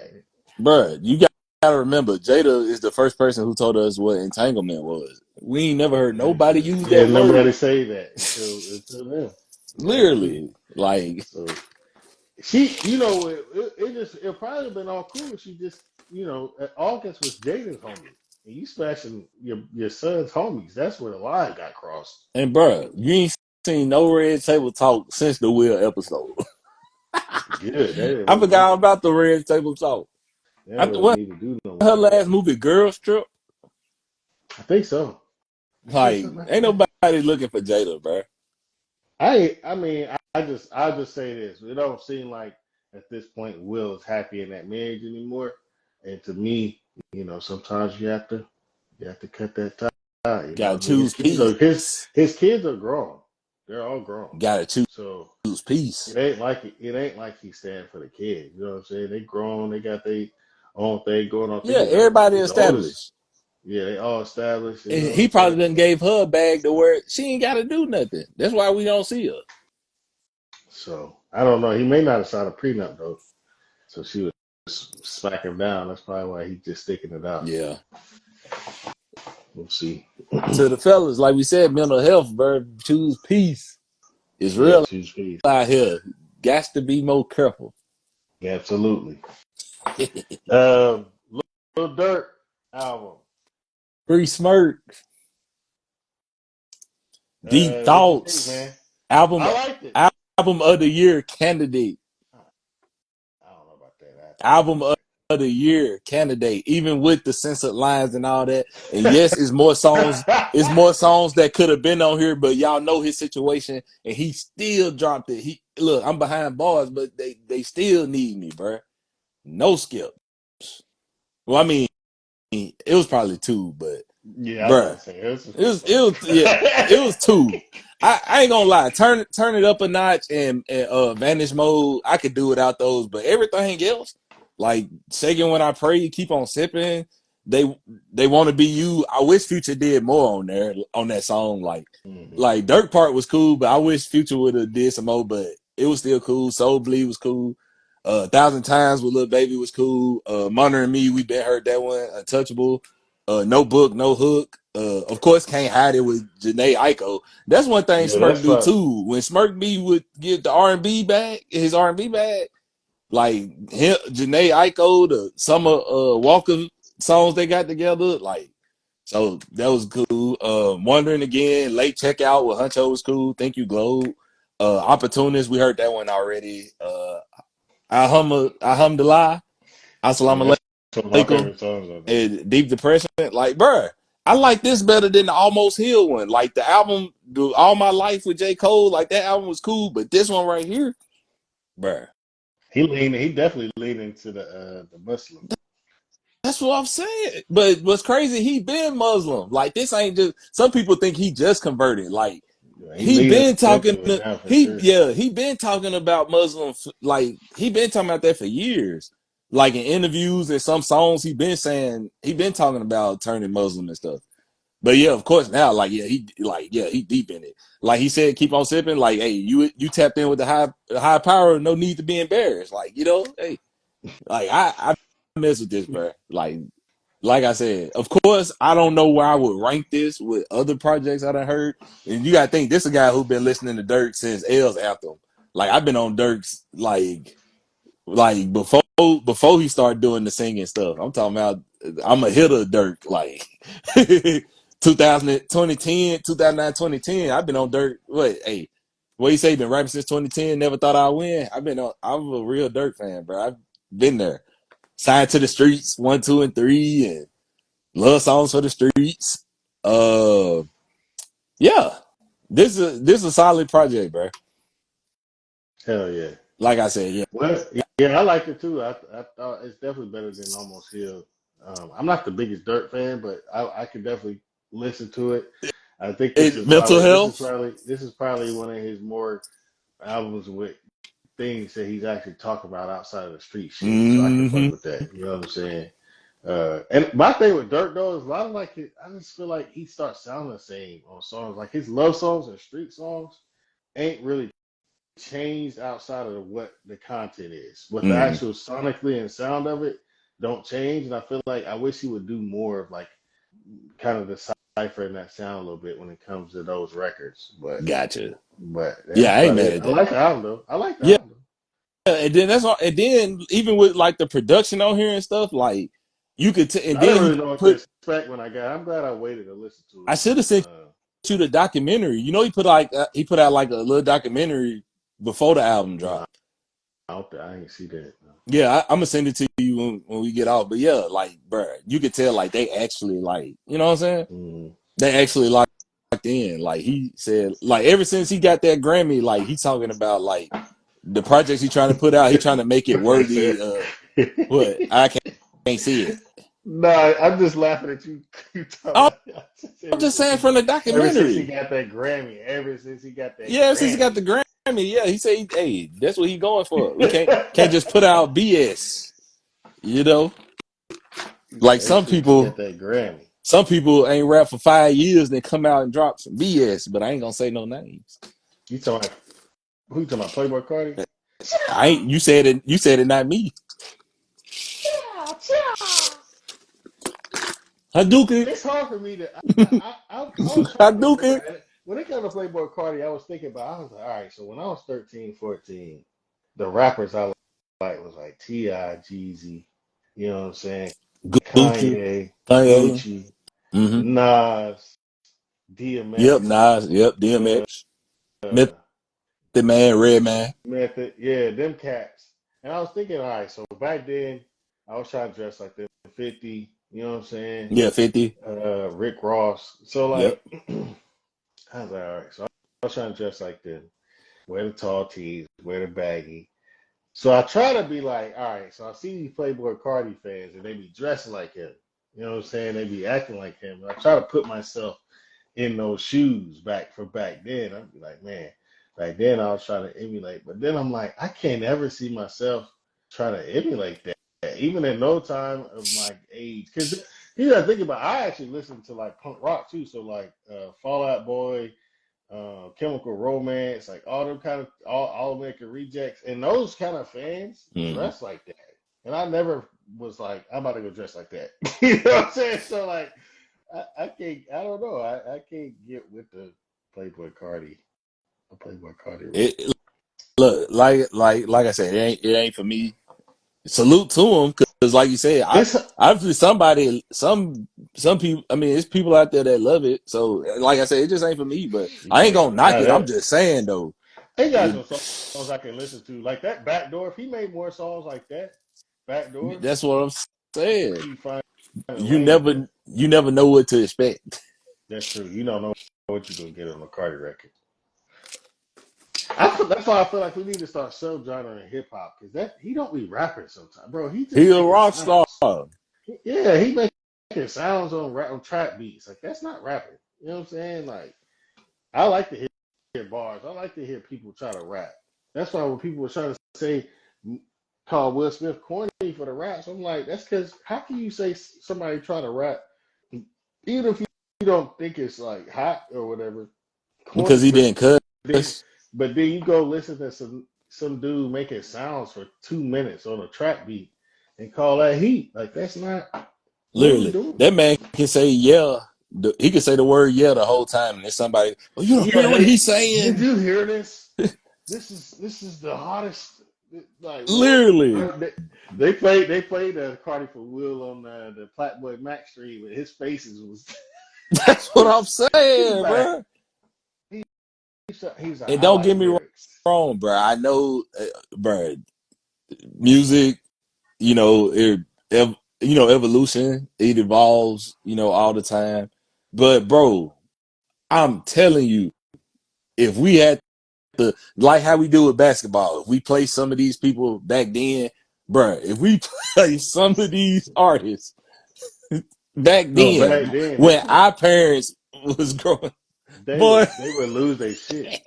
bruh. Gotta remember, Jada is the first person who told us what entanglement was. We ain't never heard nobody use
Yeah,
that
nobody
word.
say that until them. Yeah, true.
Literally, like,
So she, it probably been all cool if she just, August was Jada's homie, and you smashing your son's homies. That's where the line got crossed.
and bruh, you ain't seen no red table talk since the Will episode.
Good. They didn't
I
really need
forgot
to do.
about the red table talk.
They don't really
What
need to do no
her
more of that.
last movie, Girl Trip?
I think so. I think
Like,
something like
ain't
that.
nobody looking for Jada, bruh.
I mean, I'll just say this. It don't seem like at this point Will is happy in that marriage anymore. And to me, sometimes you have to cut that tie. You know,
Gotta
I mean,
choose peace.
his kids are grown. They're all grown.
Gotta
So
choose peace.
it ain't like he's standing for the kids. You know what I'm saying? They grown. They got their own thing going on. I think
Yeah, everybody
his oldest.
established.
Yeah, they all established. You
And
know what
he
I'm
probably
saying?
done
So
gave her a bag to where she ain't gotta do nothing. That's why we don't see her.
I don't know. He may not have signed a prenup though. So she was smack him down. That's probably why he's just sticking it out.
Yeah.
We'll see.
To the fellas, like we said, mental health, bro. Choose peace. It's
Yeah,
real
choose peace.
out here. Got to be more careful.
Absolutely. Um, Lil Durk album.
Free Smirk. Deep
What you think,
Thoughts.
man?
Album
I liked it.
album of the year candidate.
I don't know about that. I have to listen
Album of the year candidate, even with the censored lines and all that. And yes, it's more songs. It's
to
more songs that could have been on here, but y'all know his situation, and he still dropped it. He look, I'm behind bars, but they still need me, bro. No skips. Well, I mean, it was probably two, but
Yeah, I was about
bruh,
to say this is pretty
it was yeah, it was two. I ain't gonna lie, turn it up a notch and vanish mode. I could do without those, but everything else, like shaking when I pray, keep on sipping. They they want to be you. I wish Future did more on there on that song.
hmm
Like Dirk part was cool, but I wish Future would have did some more. But it was still cool. Soul Bleed was cool. Thousand Times with Lil Baby was cool. Monitoring Me, we been heard that one. Untouchable. Notebook, No Hook. Of course, Can't Hide It with Janae Aiko. That's one thing
Yeah,
Smirk
that's
do
fun.
too. When Smirk B would get the R&B back, his R&B back, like him, Janae Aiko, the Summer Walker songs they got together, like so that was cool. Wondering Again, Late Checkout with Huncho was cool. Thank You Globe. Opportunist, we heard that one already. Alhamdulillah,
Yeah,
Assalamu
that's some of my
Alaikum,
favorite songs on there.
and Deep Depression. Like, bruh, I like this better than the Almost Healed one. Like the album, All My Life with J. Cole, like that album was cool, but this one right here, bruh,
He definitely leaned into the Muslim.
that's what I'm saying. But what's crazy, he been Muslim. Like this ain't just. Some people think he just converted. Like
Yeah, he
he
leaning
been talking.
into it now for
He
sure.
yeah, he been talking about Muslim. Like he been talking about that for years. Like in interviews and some songs, he been talking about turning Muslim and stuff. But yeah, of course now, he deep in it. Like he said, keep on sipping. Like, hey, you tapped in with the high power, no need to be embarrassed. Like, hey, like I mess with this, bro. Like I said, of course, I don't know where I would rank this with other projects I done heard. And you gotta think this is a guy who been listening to Dirk since L's Anthem. Like I've been on Dirk's like before he started doing the singing stuff. I'm talking about I'm a hitter Dirk like 2010, 2009, 2010. I've been on Dirk. What you say? Been rapping since 2010. Never thought I'd win. I'm a real Dirk fan, bro. I've been there. Signed to the Streets 1, 2, and 3, and love songs for the streets. Uh, yeah. This is a solid project, bro.
Hell yeah.
Like I said, yeah.
Well, yeah, I liked it too. I thought it's definitely better than Almost Healed. I'm not the biggest Dirt fan, but I could definitely listen to it. I think
Mental health.
this is probably one of his more albums with things that he's actually talking about outside of the street shit. So I can
Mm-hmm.
fuck with that. You know what I'm saying? And my thing with Dirk though is a lot of I just feel like he starts sounding the same on songs. Like his love songs and street songs ain't really changed outside of what the content is. What the
Mm,
actual sonically and sound of it don't change. And I feel like I wish he would do more of like kind of deciphering that sound a little bit when it comes to those records.
gotcha.
But
Yeah,
that's
I ain't
about
mad
it.
at
I
that.
like the album though. I like the
Yeah,
album though.
and then that's all. And then even with like the production on here and stuff, like you could, and
I didn't
then you
really
could
know what to
put.
expect when I got. I'm glad I waited to listen to
I
it.
should have sent you the documentary. You know, he put out like a little documentary before the album
No,
dropped.
I ain't see that. No.
Yeah, I'm gonna send it to you when we get off. But yeah, like, bruh, you could tell like they actually like, you know what I'm saying?
Mm.
They actually locked in. Like he said, like ever since he got that Grammy, like he's talking about like the projects he's trying to put out. He trying to make it
He said,
worthy. What I can't see it.
No, I'm just laughing at you. You talking
I'm
about
just saying from the
ever since he
documentary.
got that Grammy, ever since he got that
Yeah, since he got the
Grammy.
Grammy, yeah, he said, "Hey, that's what he going for. We can't just put out BS." You know,
He said,
like
ever since he got that Grammy.
some people ain't rap for 5 years and then come out and drop some BS. But I ain't gonna say no names.
You talking about who you talking about? Playboy Cardi?
I ain't. You said it. You said it, not me. Hadouken,
It's hard for me to. I was trying to remember.
Hadouken.
And when it comes to Playboy Cardi, I was thinking about. I was like, all right. So when I was 13, 14, the rappers I like was like T.I., Jeezy. You know what I'm saying?
Gucci,
Kanye,
Kanye.
Gucci,
Mm-hmm.
Nas,
Yep,
DMX,
Nas. Yep,
uh,
DMX. Method
uh,
Man, Red Man.
Method. Yeah, them cats. And I was thinking, all right. So back then, I was trying to dress like them. 50. You know what I'm saying?
Yeah, 50.
Rick Ross. So like.
Yep.
I was like, all right. So I was trying to dress like them, wear the tall tees, wear the baggy. So I try to be like, all right. So I see these Playboy Cardi fans and they be dressing like him. You know what I'm saying? They be acting like him. And I try to put myself in those shoes back then. I'd be like, man, back then I was trying to emulate. But then I'm like, I can't ever see myself try to emulate that. Even at no time of my age. Because you gotta think about it, I actually listen to like punk rock too. So like Fall Out Boy, Chemical Romance, like all them kind of all American Rejects, and those kind of fans
Mm-hmm.
dress like that. And I never was like, I'm about to go dress like that. You know what I'm saying? So like, I can't. I don't know. I can't get with the Playboy Cardi look.
It look like I said, it ain't for me. Salute to him because, like you said,
It's
I feel somebody, some people. I mean, it's people out there that love it. So, like I said, it just ain't for me. But I ain't
yeah.
gonna knock it. I'm
That
just saying though,
they got
it,
some songs I can listen to like that. Backdoor. If he made more songs like that, Backdoor,
that's what I'm saying.
he find a
You
lane with that.
never know what to expect.
That's true. You don't know what you're gonna get on a Cardi record. That's why I feel like we need to start sub-genre in hip hop because that he don't be rapping sometimes, bro. He
He
just
a
making
rock star.
sounds. Yeah, he making sounds on trap beats. Like that's not rapping. You know what I'm saying? Like I like to hear bars. I like to hear people try to rap. That's why when people were trying to say call Will Smith corny for the raps, I'm like, that's because how can you say somebody try to rap even if you don't think it's like hot or whatever, corny,
Because he didn't
then
cuss.
but then you go listen to some dude making sounds for 2 minutes on a trap beat and call that heat. Like that's not what we
Literally,
doing.
that man can say yeah. He can say the word yeah the whole time, and there's somebody. Oh, you don't
Yeah,
hear what he's
did
saying?
you hear this? This is the hottest. Like what?
Literally,
They played the Cardi for Will on the Platboy Max stream, and his faces was
that's what I'm
he's
saying,
like
bro.
he's like
And
I
don't
like
get me
lyrics.
wrong, bro. I know, bro. Music, you know, evolution. It evolves, all the time. But, bro, I'm telling you, if we had like how we do with basketball, if we play some of these people back then, bro, if we play some of these artists back
No,
then,
back then
when our parents was growing, boy,
they would lose their shit.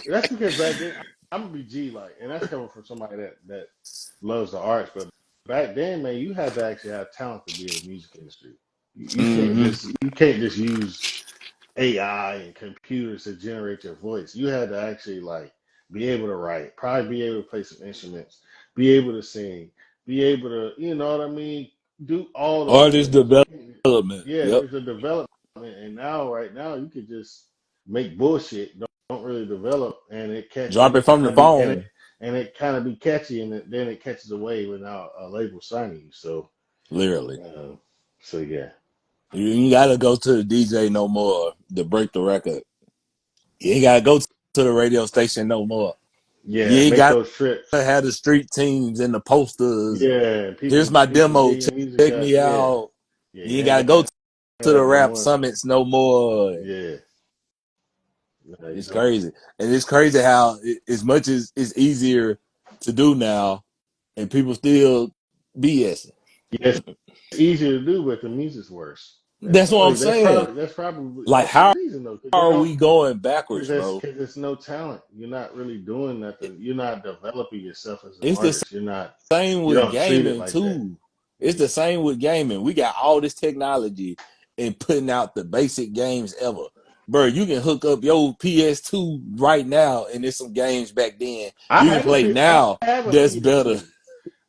That's because back then I'm gonna be G like, and that's coming from somebody that loves the arts. But back then, man, you had to actually have talent to be in the music industry. You can't
mm-hmm,
just use AI and computers to generate your voice. You had to actually like be able to write, probably be able to play some instruments, be able to sing, be able to, you know what I mean, do all those
artist
things.
development.
Yeah,
Yep,
there's a development, and now right now you could just make bullshit, don't really develop, and
drop it from
kind
the
of be
phone.
and it kind of be catchy, and then it catches away without a label signing you.
Literally,
Uh, so yeah,
you gotta go to the DJ no more to break the record. You ain't gotta go to the radio station no more. You
yeah,
ain't
make
gotta
those trips.
have the street teams and the posters.
Yeah,
Here's
people
my
people
demo.
getting your music
Check
out.
me
Yeah,
out.
yeah,
You
you
ain't
ain't
gotta
got
go
to
to the
have no
rap
more.
summits no more.
Yeah, no, you
It's
don't.
crazy. And it's crazy how as much as it's easier to do now and people still BSing.
Yeah, it's easier to do, but the music's worse.
That's what I'm saying. Like,
That's the
how
reason though, because they
are
don't
we going backwards,
because
bro?
it's no talent. You're not really doing nothing. You're not developing yourself as an
It's the
artist. You're not.
same
You
with
don't treat it
gaming
like that.
too. It's the same with gaming. We got all this technology and putting out the basic games ever. Bro, you can hook up your PS2 right now and there's some games back then
I
you can
have a
play
P. I
now
have a
that's better.
PS2.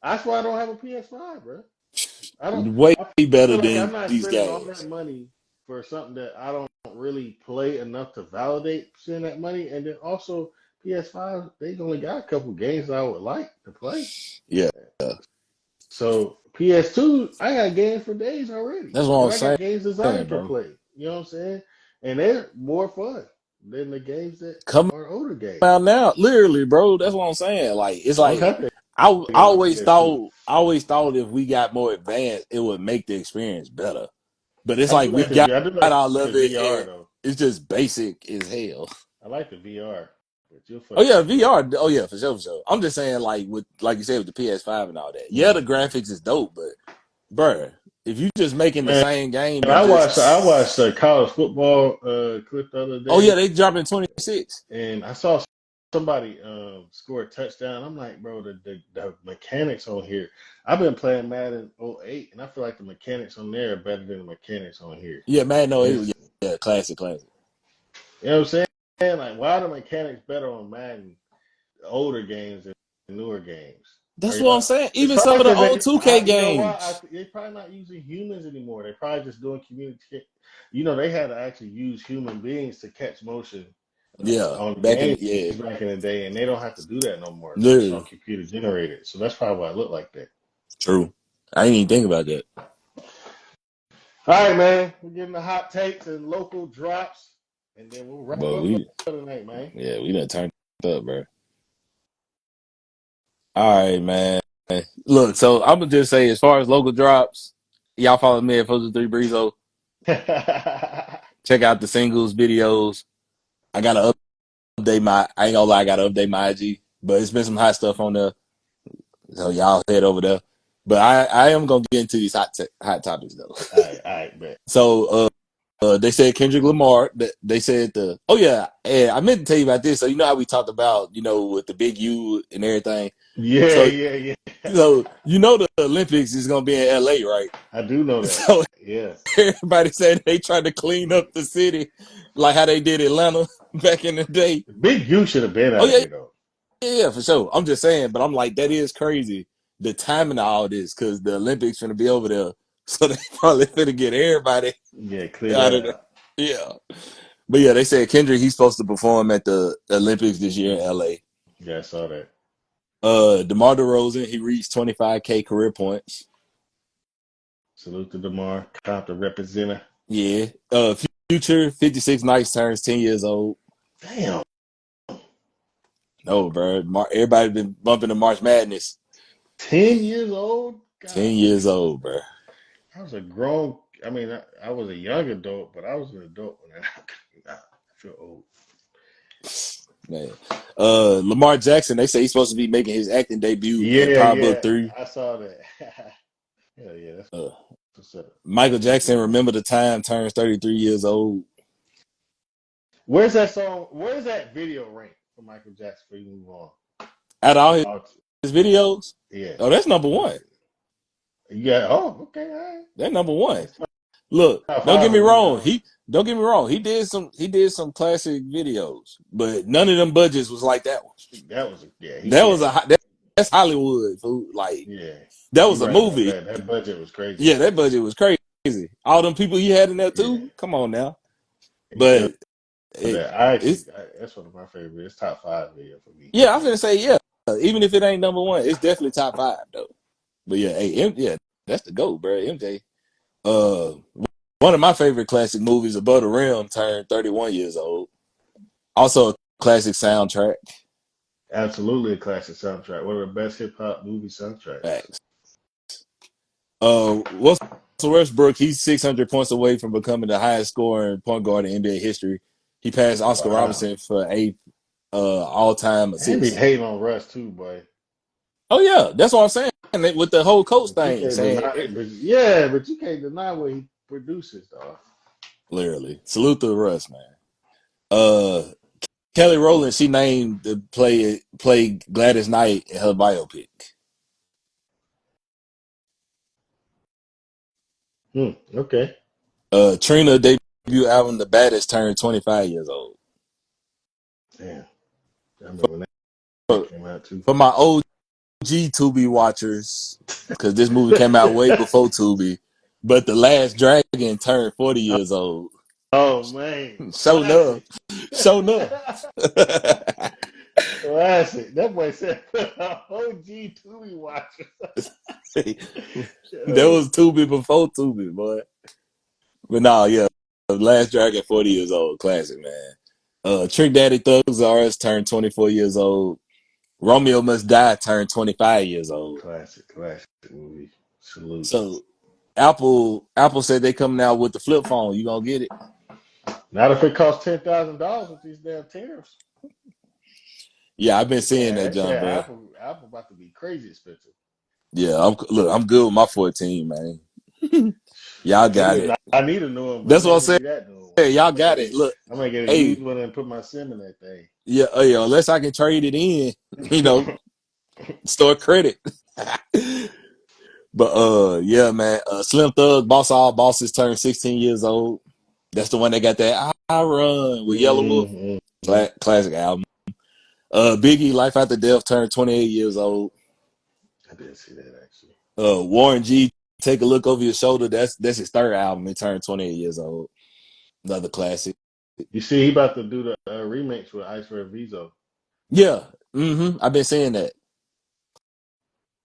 That's why I don't have a PS5, bro. I don't.
Way
I
better
feel like I'm
than
not
these
spending all that
games.
money for something that I don't really play enough to validate spending that money. And then also PS5, they only got a couple games I would like to play.
Yeah.
So PS2, I got games for days already,
That's what
and
I'm
I got
saying,
games Desire can
bro.
play. You know what I'm saying? And they're more fun than the games that
Come
are older games.
out now, literally, bro. That's what I'm saying. Like, it's
So I'm
like
happy
I
to get my PS2.
always thought if we got more advanced, it would make the experience better. But it's like we
I do like
all
the
of it,
VR
and
though.
it's just basic as hell.
I like the VR, but you'll
Oh yeah,
frustrate me.
VR. Oh yeah, for sure, for sure. I'm just saying, like you said, with the PS5 and all that. Yeah,
Mm.
the graphics is dope, but bruh, if you just making the
Man,
same game
and
and
I watched
just
a college football clip the other
oh yeah,
day,
they dropping 26.
and I saw somebody score a touchdown. I'm like, bro, the mechanics on here. I've been playing Madden '08, and I feel like the mechanics on there are better than the mechanics on here.
Yeah, man, no,
And
it was
it's,
yeah, classic, classic.
you know what I'm saying? Like, why are the mechanics better on Madden, older games than newer games? Are
That's what I'm
y'all?
saying.
It's
Even some
probably
of the
because
old 2K
you know why?
games.
They're probably not using humans anymore. They're probably just doing community. You know, they had to actually use human beings to catch motion
Yeah,
on
back in
games
the, yeah,
back in the day, and they don't have to do that no more. So it's all
literally
computer generated. So that's probably why it looked like that.
true. I didn't even think about that.
All right, man. We're getting the hot takes and local drops, and then we'll wrap
But
up for tonight, man.
we done turned up, bro. All right, man. Look, so I'm gonna just say, as far as local drops, y'all follow me at Puzzle Three Breezo. Check out the singles videos. I gotta update my. I ain't gonna lie, I gotta update my IG, but it's been some hot stuff on there, so y'all head over there. But I am gonna get into these hot topics though.
All right, bet.
So they said Kendrick Lamar. They said oh yeah, and I meant to tell you about this. So you know how we talked about with the big U and everything.
Yeah,
So
yeah, yeah.
the Olympics is gonna be in LA, right?
I do know that.
So
Yeah.
everybody said they tried to clean up the city, like how they did Atlanta back in the day.
Big U should have been
Oh
out
yeah,
here though.
yeah, for sure. I'm just saying, but I'm like, that is crazy. The timing of all this, because the Olympics gonna be over there, so they probably finna get everybody
Yeah, clear
out
that
of there.
out.
Yeah, but yeah, they said Kendrick he's supposed to perform at the Olympics this year in LA.
Yeah, I saw that.
DeMar DeRozan he reached 25K career points.
Salute to Demar, Compton representative.
Yeah. Future 56 Nights turns 10 years old.
Damn,
No, bro. Everybody been bumping the March Madness.
10 years old.
10 years
Golly,
old, bro.
I was a grown. I mean, I was a young adult, but I was an adult when I feel old.
Man. Lamar Jackson, they say he's supposed to be making his acting debut in
Yeah,
Power Book
yeah,
3.
I saw that. Hell yeah, that's
Uh,
what's up.
Michael
Salute to
Jackson,
him.
Remember the Time, turns 33 years old.
Where's that song? Where's that video rank for Michael Jackson? For you move on.
Out of all
Oh,
his videos,
yeah.
oh, that's number
Let me
one.
see. Yeah. Oh, okay. All right.
That's number one.
That's
Look,
top
don't
five
get me
for me,
wrong.
though.
Don't get me wrong. He did some classic videos, but none of them budgets was like that one.
That was yeah.
That was
Yeah.
that's Hollywood food. Like
Yeah.
that was
You're
a
right about
movie.
that. That budget was crazy.
Yeah, that budget was crazy. All them people he had in there
Yeah.
too. Come on now.
He killed
But it,
that.
it's
That's one of my favorite. It's top five video for me.
yeah. I'm gonna say yeah. Even if it ain't number one, it's definitely top five though. But yeah, yeah, that's the GOAT, bro. MJ. Uh, one of my favorite classic movies, Above the Rim, turned 31 years old. Also a classic soundtrack.
Absolutely a classic soundtrack. One of the best hip hop movie soundtracks.
Facts. Russell Westbrook, he's 600 points away from becoming the highest scoring point guard in NBA history. He passed Oscar
Wow.
Robertson for eighth all time
And be
assists.
hating on Russ too, boy.
Oh yeah, that's what I'm saying. with the whole coach
But you
thing,
can't
saying
deny. But you can't deny what he produces, though.
literally. Salute to Russ, man. Kelly Rowland, she named the play Gladys Knight in her biopic.
Okay.
Trina debut album The Baddest turned 25 years old.
Damn. I remember when that
For,
came out too.
for my OG Tubi watchers, because this movie came out way before Tubi, but The Last Dragon turned 40 years old.
Oh man,
So enough.
classic.
So enough.
Classic. That boy said OG Tubi watcher.
There
Yo,
was Tubi before Tubi, boy. But nah, yeah. Last Dragon, 40 years old. Classic, man. Trick Daddy Thugs R Us turned 24 years old. Romeo Must Die turned 25 years old.
classic movie. Salute.
So Apple said they coming out with the flip phone. You gonna get it?
Not if it costs $10,000 with these damn tariffs.
Yeah, I've been seeing that,
They
John,
said
bro.
Apple about to be crazy expensive.
Yeah, I'm good with my 14, man. Y'all got it.
I need a new one, but it
That's what
ain't
I'm
gonna
saying.
be that new one.
Hey, y'all got it. Look,
I'm gonna get a used
hey,
one and put my SIM in that thing.
yeah, unless I can trade it in, store credit. But yeah, man. Slim Thug, Boss All Bosses turned 16 years old. That's the one that got that I Run with Yellow Wolf.
Mm-hmm.
Classic album. Biggie, Life After Death turned 28 years old.
I didn't see that actually.
Warren G, Take a Look Over Your Shoulder. That's his third album. He turned 28 years old. Another classic.
You see, he about to do the remix with Ice Red Vizo.
Yeah. I've been saying that.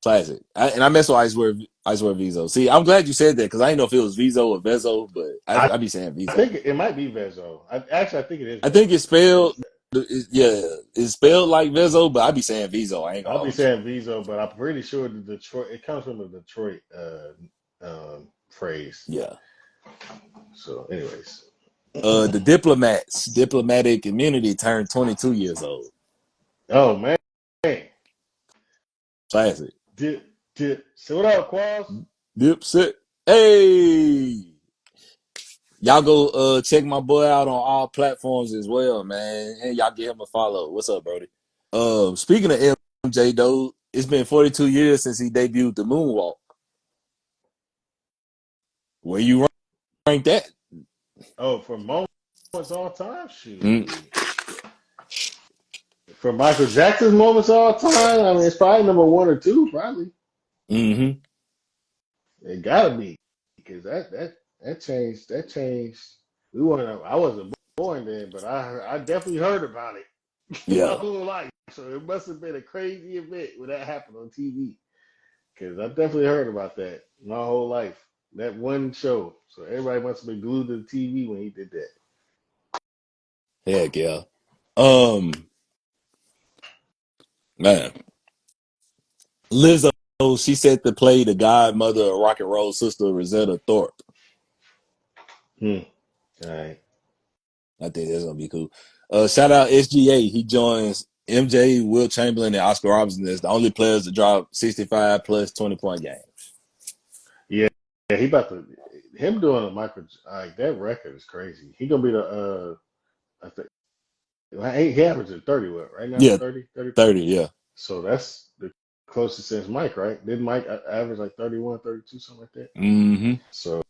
Classic. And I mess with Icewear Vizo. See, I'm glad you said that because I didn't know if it was Vizo or Vezo, but
I,
I be saying
I
Vizo.
think it might be Vezo. I think it is
I think
Vezo.
it's spelled, it's spelled like Vezo, but I be saying Vizo. I ain't gonna
I'll be
hold you.
saying Vizo, but I'm pretty sure the Detroit. It comes from the Detroit phrase.
Yeah.
So, anyways.
The diplomatic immunity turned 22 years old.
Oh man.
Classic.
Dip. So what up, Qualls?
Dipset. Hey. Y'all go check my boy out on all platforms as well, man. And y'all give him a follow. What's up, Brody? Speaking of MJ, though, it's been 42 years since he debuted the Moonwalk. Where you rank that?
Oh, for moments all time,
Mm,
shoot. For Michael Jackson's moments all time, I mean, it's probably number one or two, probably.
mm-hmm.
It gotta be because that changed. That changed. We weren't. I wasn't born then, but I definitely heard about it my
Yeah.
whole life. So it must have been a crazy event when that happened on TV. Because I definitely heard about that my whole life. That one show. So everybody must have been glued to the TV when he did that.
Heck yeah. Um, man. Lizzo, she set to play the godmother of rock and roll sister Rosetta Thorpe.
Hmm. All right.
I think that's gonna be cool. Shout out SGA. He joins MJ, Will Chamberlain, and Oscar Robertson as the only players to drop 65 plus 20-point games.
Yeah. Yeah. He about to. Him doing a Michael like that record is crazy. He gonna be the I think he averaging 30 what right now
Yeah,
30
30. Yeah.
so that's the closest since Mike, right? Did Mike average like 31, 32, something like that?
Mm-hmm.
So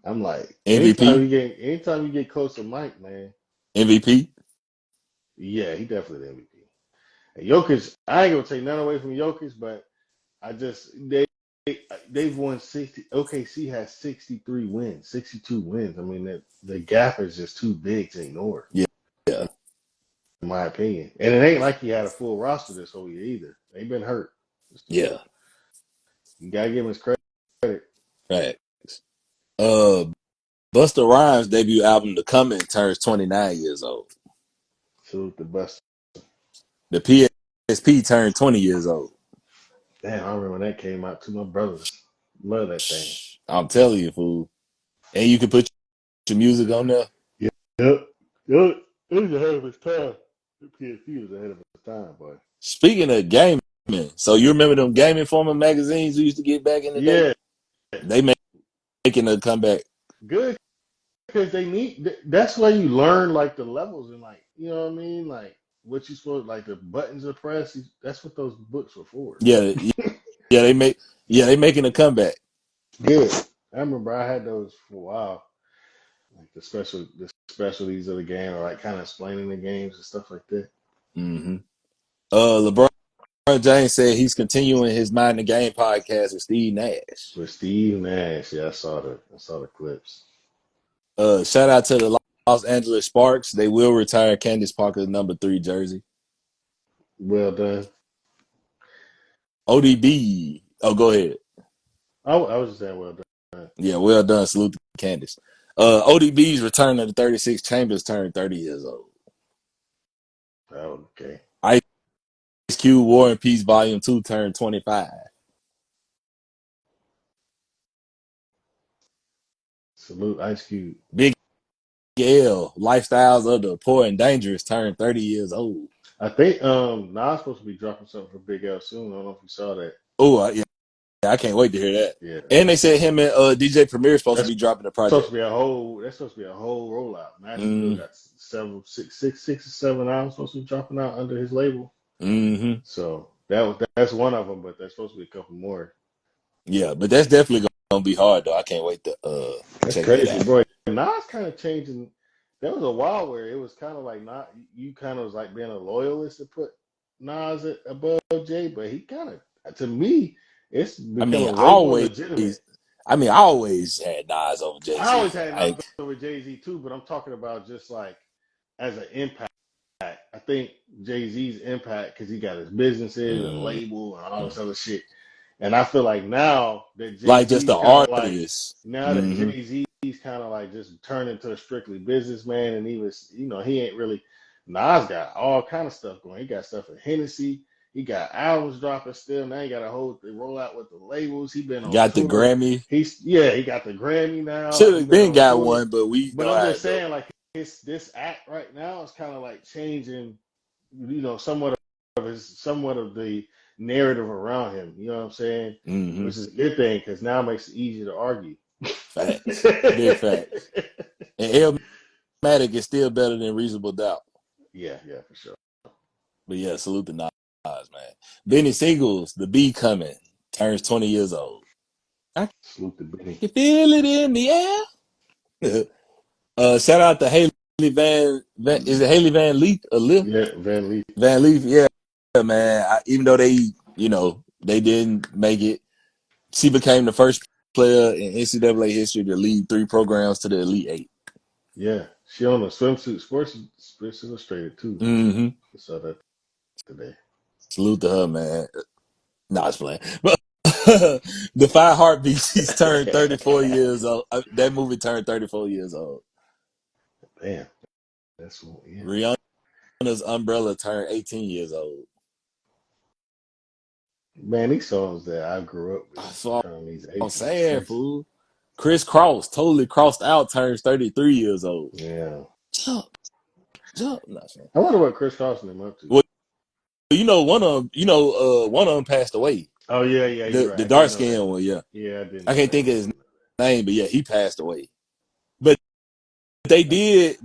I'm like,
MVP.
anytime you get close to Mike, man,
MVP.
yeah, he definitely the MVP. And Jokic, I ain't gonna take none away from Jokic, but I just they've won 60. OKC has 63 wins, 62 wins. I mean that the gap is just too big to ignore,
Yeah. Yeah.
in my opinion. And it ain't like he had a full roster this whole year either. They've been hurt,
Yeah.
so you gotta give him his credit.
Facts. Uh, Busta Rhymes' debut album, The Coming, turns 29 years old.
Salute the best.
The PSP turned 20 years old.
Damn, I remember when that came out too. My brothers love that thing.
I'm telling you, fool. And you can put your music on there.
Yeah. Yep. It was ahead of its time. The PSP was ahead of its time, boy.
Speaking of gaming, So you remember them Game Informer magazines we used to get back in the day?
Yeah,
They making a comeback.
good because they need. That's why you learn like the levels and like you know what I mean, like what you supposed like the buttons of press. That's what those books were for.
Yeah, yeah, they making a comeback.
Good. I remember I had those for a while, like the specialties of the game, or like kind of explaining the games and stuff like that.
Mm-hmm. LeBron James said he's continuing his Mind the Game podcast with Steve Nash.
With Steve Nash, yeah, I saw the clips.
Shout out to the Los Angeles Sparks. They will retire Candace Parker's number 3 jersey.
Well done.
ODB. Oh, go ahead.
I was just saying, well done.
Yeah, well done. Salute to Candace. ODB's return of the 36 Chambers turned 30 years old.
Oh, okay.
Ice Cube War and Peace Volume 2 turned 25.
Salute Ice Cube.
Big L, Lifestyles of the Poor and Dangerous turned 30 years old.
I think Nas supposed to be dropping something for Big L soon. I don't know if you saw that.
Oh, yeah. I can't wait to hear that.
Yeah.
And they said him and DJ Premier is supposed to be dropping a project.
That's supposed to be a whole rollout. Nashville got six or seven albums supposed to be dropping out under his label.
Mm-hmm.
So that's one of them, but there's supposed to be a couple more.
Yeah, but that's definitely gonna be hard though. I can't wait to
That's
check
crazy,
that out.
bro. Nas kind of changing. There was a while where it was kind of like not you kind of was like being a loyalist to put Nas above Jay, but he kind of to me it's becoming way more legitimate.
I always had Nas over Jay
I always
Z.
had Nas over Jay Z too, but I'm talking about just like as an impact. I think Jay Z's impact because he got his businesses and label and all this other shit. And I feel like now that Jay
Like just
Z's
the
kind of like
artist.
that Jay Z's kind of like just turned into a strictly businessman, and he was he ain't really. Nas got all kind of stuff going. He got stuff in Hennessy. He got albums dropping still. Now he got a whole roll out with the labels. He been on
Got
tour.
the Grammy.
He got the Grammy now.
Should
Like,
have been got one, but
but I'm just saying, like this act right now is kind of like changing, somewhat of the narrative around him. You know what I'm saying?
Mm-hmm.
Which is a good thing because now it makes it easier to argue.
Facts. Big facts. And Illmatic is still better than Reasonable Doubt.
Yeah, for sure.
But yeah, salute to Nas, man. Benny Singles, the B coming, turns 20 years old.
Salute to Benny.
You feel it in the air. Shout out to Haley Van. Is it Haley Van Leaf?
Yeah, Van Leaf.
Van Leaf, yeah, man. Even though they didn't make it, she became the first player in NCAA history to lead 3 programs to the Elite 8.
Yeah, she on the swimsuit Sports Illustrated too.
Mm-hmm.
I saw that today.
Salute to her, man. Nah, it's playing. But the 5 Heartbeats turned 34 years old. That movie turned 34 years old.
Damn, that's what. Yeah.
Rihanna's Umbrella turned 18 years old.
Man, these songs that I grew up with.
That's all
these
I'm saying, fool. Chris Cross, totally crossed out, turns 33 years old.
Yeah.
Jump.
I wonder what Chris Cross and them up to.
Well, one of them passed away.
Oh yeah, you're right.
The dark skinned one, yeah.
Yeah,
I can't think of his name, but yeah, he passed away. But they did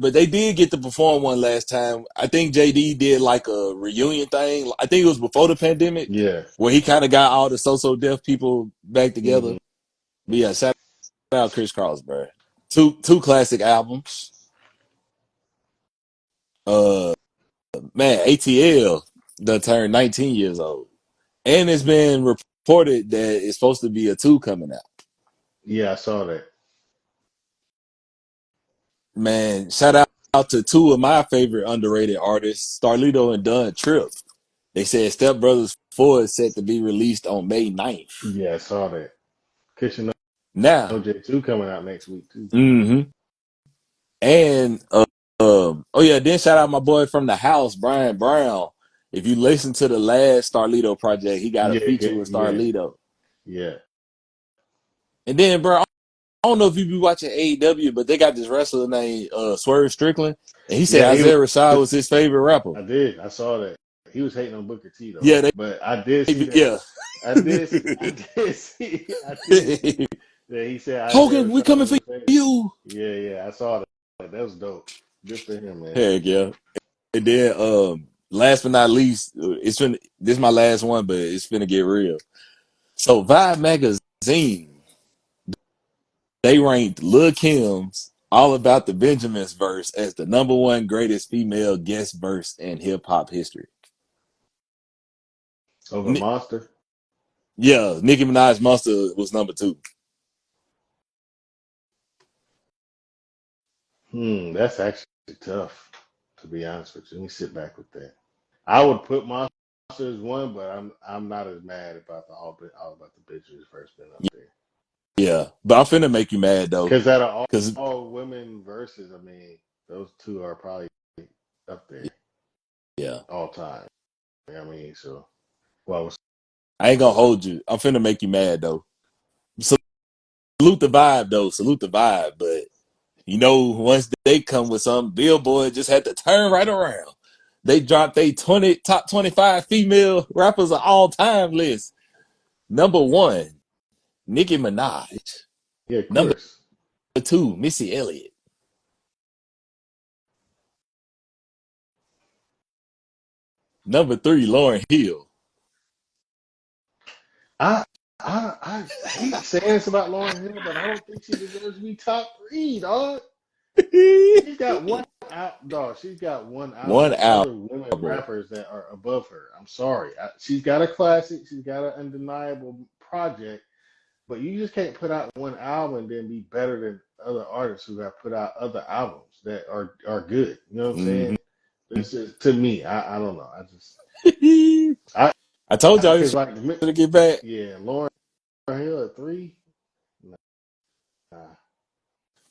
get to perform one last time. I think JD did like a reunion thing. I think it was before the pandemic.
Yeah.
Where he kind of got all the so deaf people back together.
Mm-hmm.
But yeah, shout out Chris Cross, bro. Two classic albums. Man, ATL done turned 19 years old. And it's been reported that it's supposed to be a 2 coming out.
Yeah, I saw that.
Man, shout out to 2 of my favorite underrated artists, Starlito and Dunn Trip. They said Step Brothers 4 is set to be released on May 9th.
Yeah, I saw that. Kitchen
Now,
OJ2 coming out next week too.
Mm-hmm. And then shout out my boy from the house, Brian Brown. If you listen to the last Starlito project, he got a feature with Starlito.
Yeah.
And then, bro, I don't know if you be watching AEW, but they got this wrestler named Swerve Strickland, and he said Isaiah Rashad was his favorite rapper.
I did. I saw that. He was hating on Booker T though.
Yeah,
But I did see that.
yeah.
I did see that he said Isaiah
Hogan, we
Rashad
coming
was
for
his favorite.
you.
Yeah, yeah, I saw that. Like, that was dope. Good for him, man.
Heck yeah. And then last but not least, this is my last one, but it's finna get real. So Vibe magazine, they ranked Lil Kim's All About the Benjamins verse as the number one greatest female guest verse in hip hop history.
Over Monster.
Yeah, Nicki Minaj Monster was number two.
That's actually tough, to be honest with you. Let me sit back with that. I would put Monster as one, but I'm not as mad about the all about the bitches first been up there.
Yeah, but I'm finna make you mad though,
Because out of
because
all women verses, I mean, those two are probably up there
yeah,
all time. I mean, so well,
I ain't gonna hold you. I'm finna make you mad though. Salute the vibe though, salute the vibe. But you know, once they come with some, Billboard just had to turn right around. They dropped a top 25 female rappers of all time list. Number one, Nicki Minaj.
yeah, of
Number
course.
two, Missy Elliott. Number three, Lauryn Hill.
I I hate saying this about Lauren Hill, but I don't think she deserves to be top three, dog. She's got one out, dog. She's got one album.
One
There's other women
album.
rappers that are above her. I'm sorry. She's got a classic. She's got an undeniable project, but you just can't put out one album and then be better than other artists who have put out other albums that are good. You know what I'm
Mm-hmm.
saying? This is to me. I don't know. I
I told y'all you
because
should
like
get back.
yeah, Lauren Hill at three. Nah,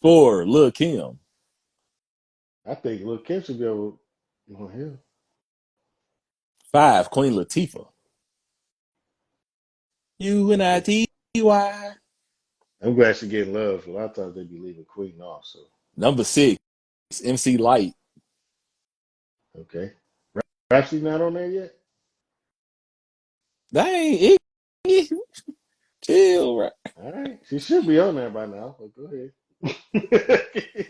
Four, Lil Kim.
I think Lil Kim should be over Lauren Hill.
Five, Queen Latifah.
Okay.
UNITY.
I'm glad she getting love. A lot of times they be leaving Queen off. So
Number six, MC Light.
okay, Rhapsody not on there yet.
Dang, chill, right?
All right, she should be on there by now. But go ahead.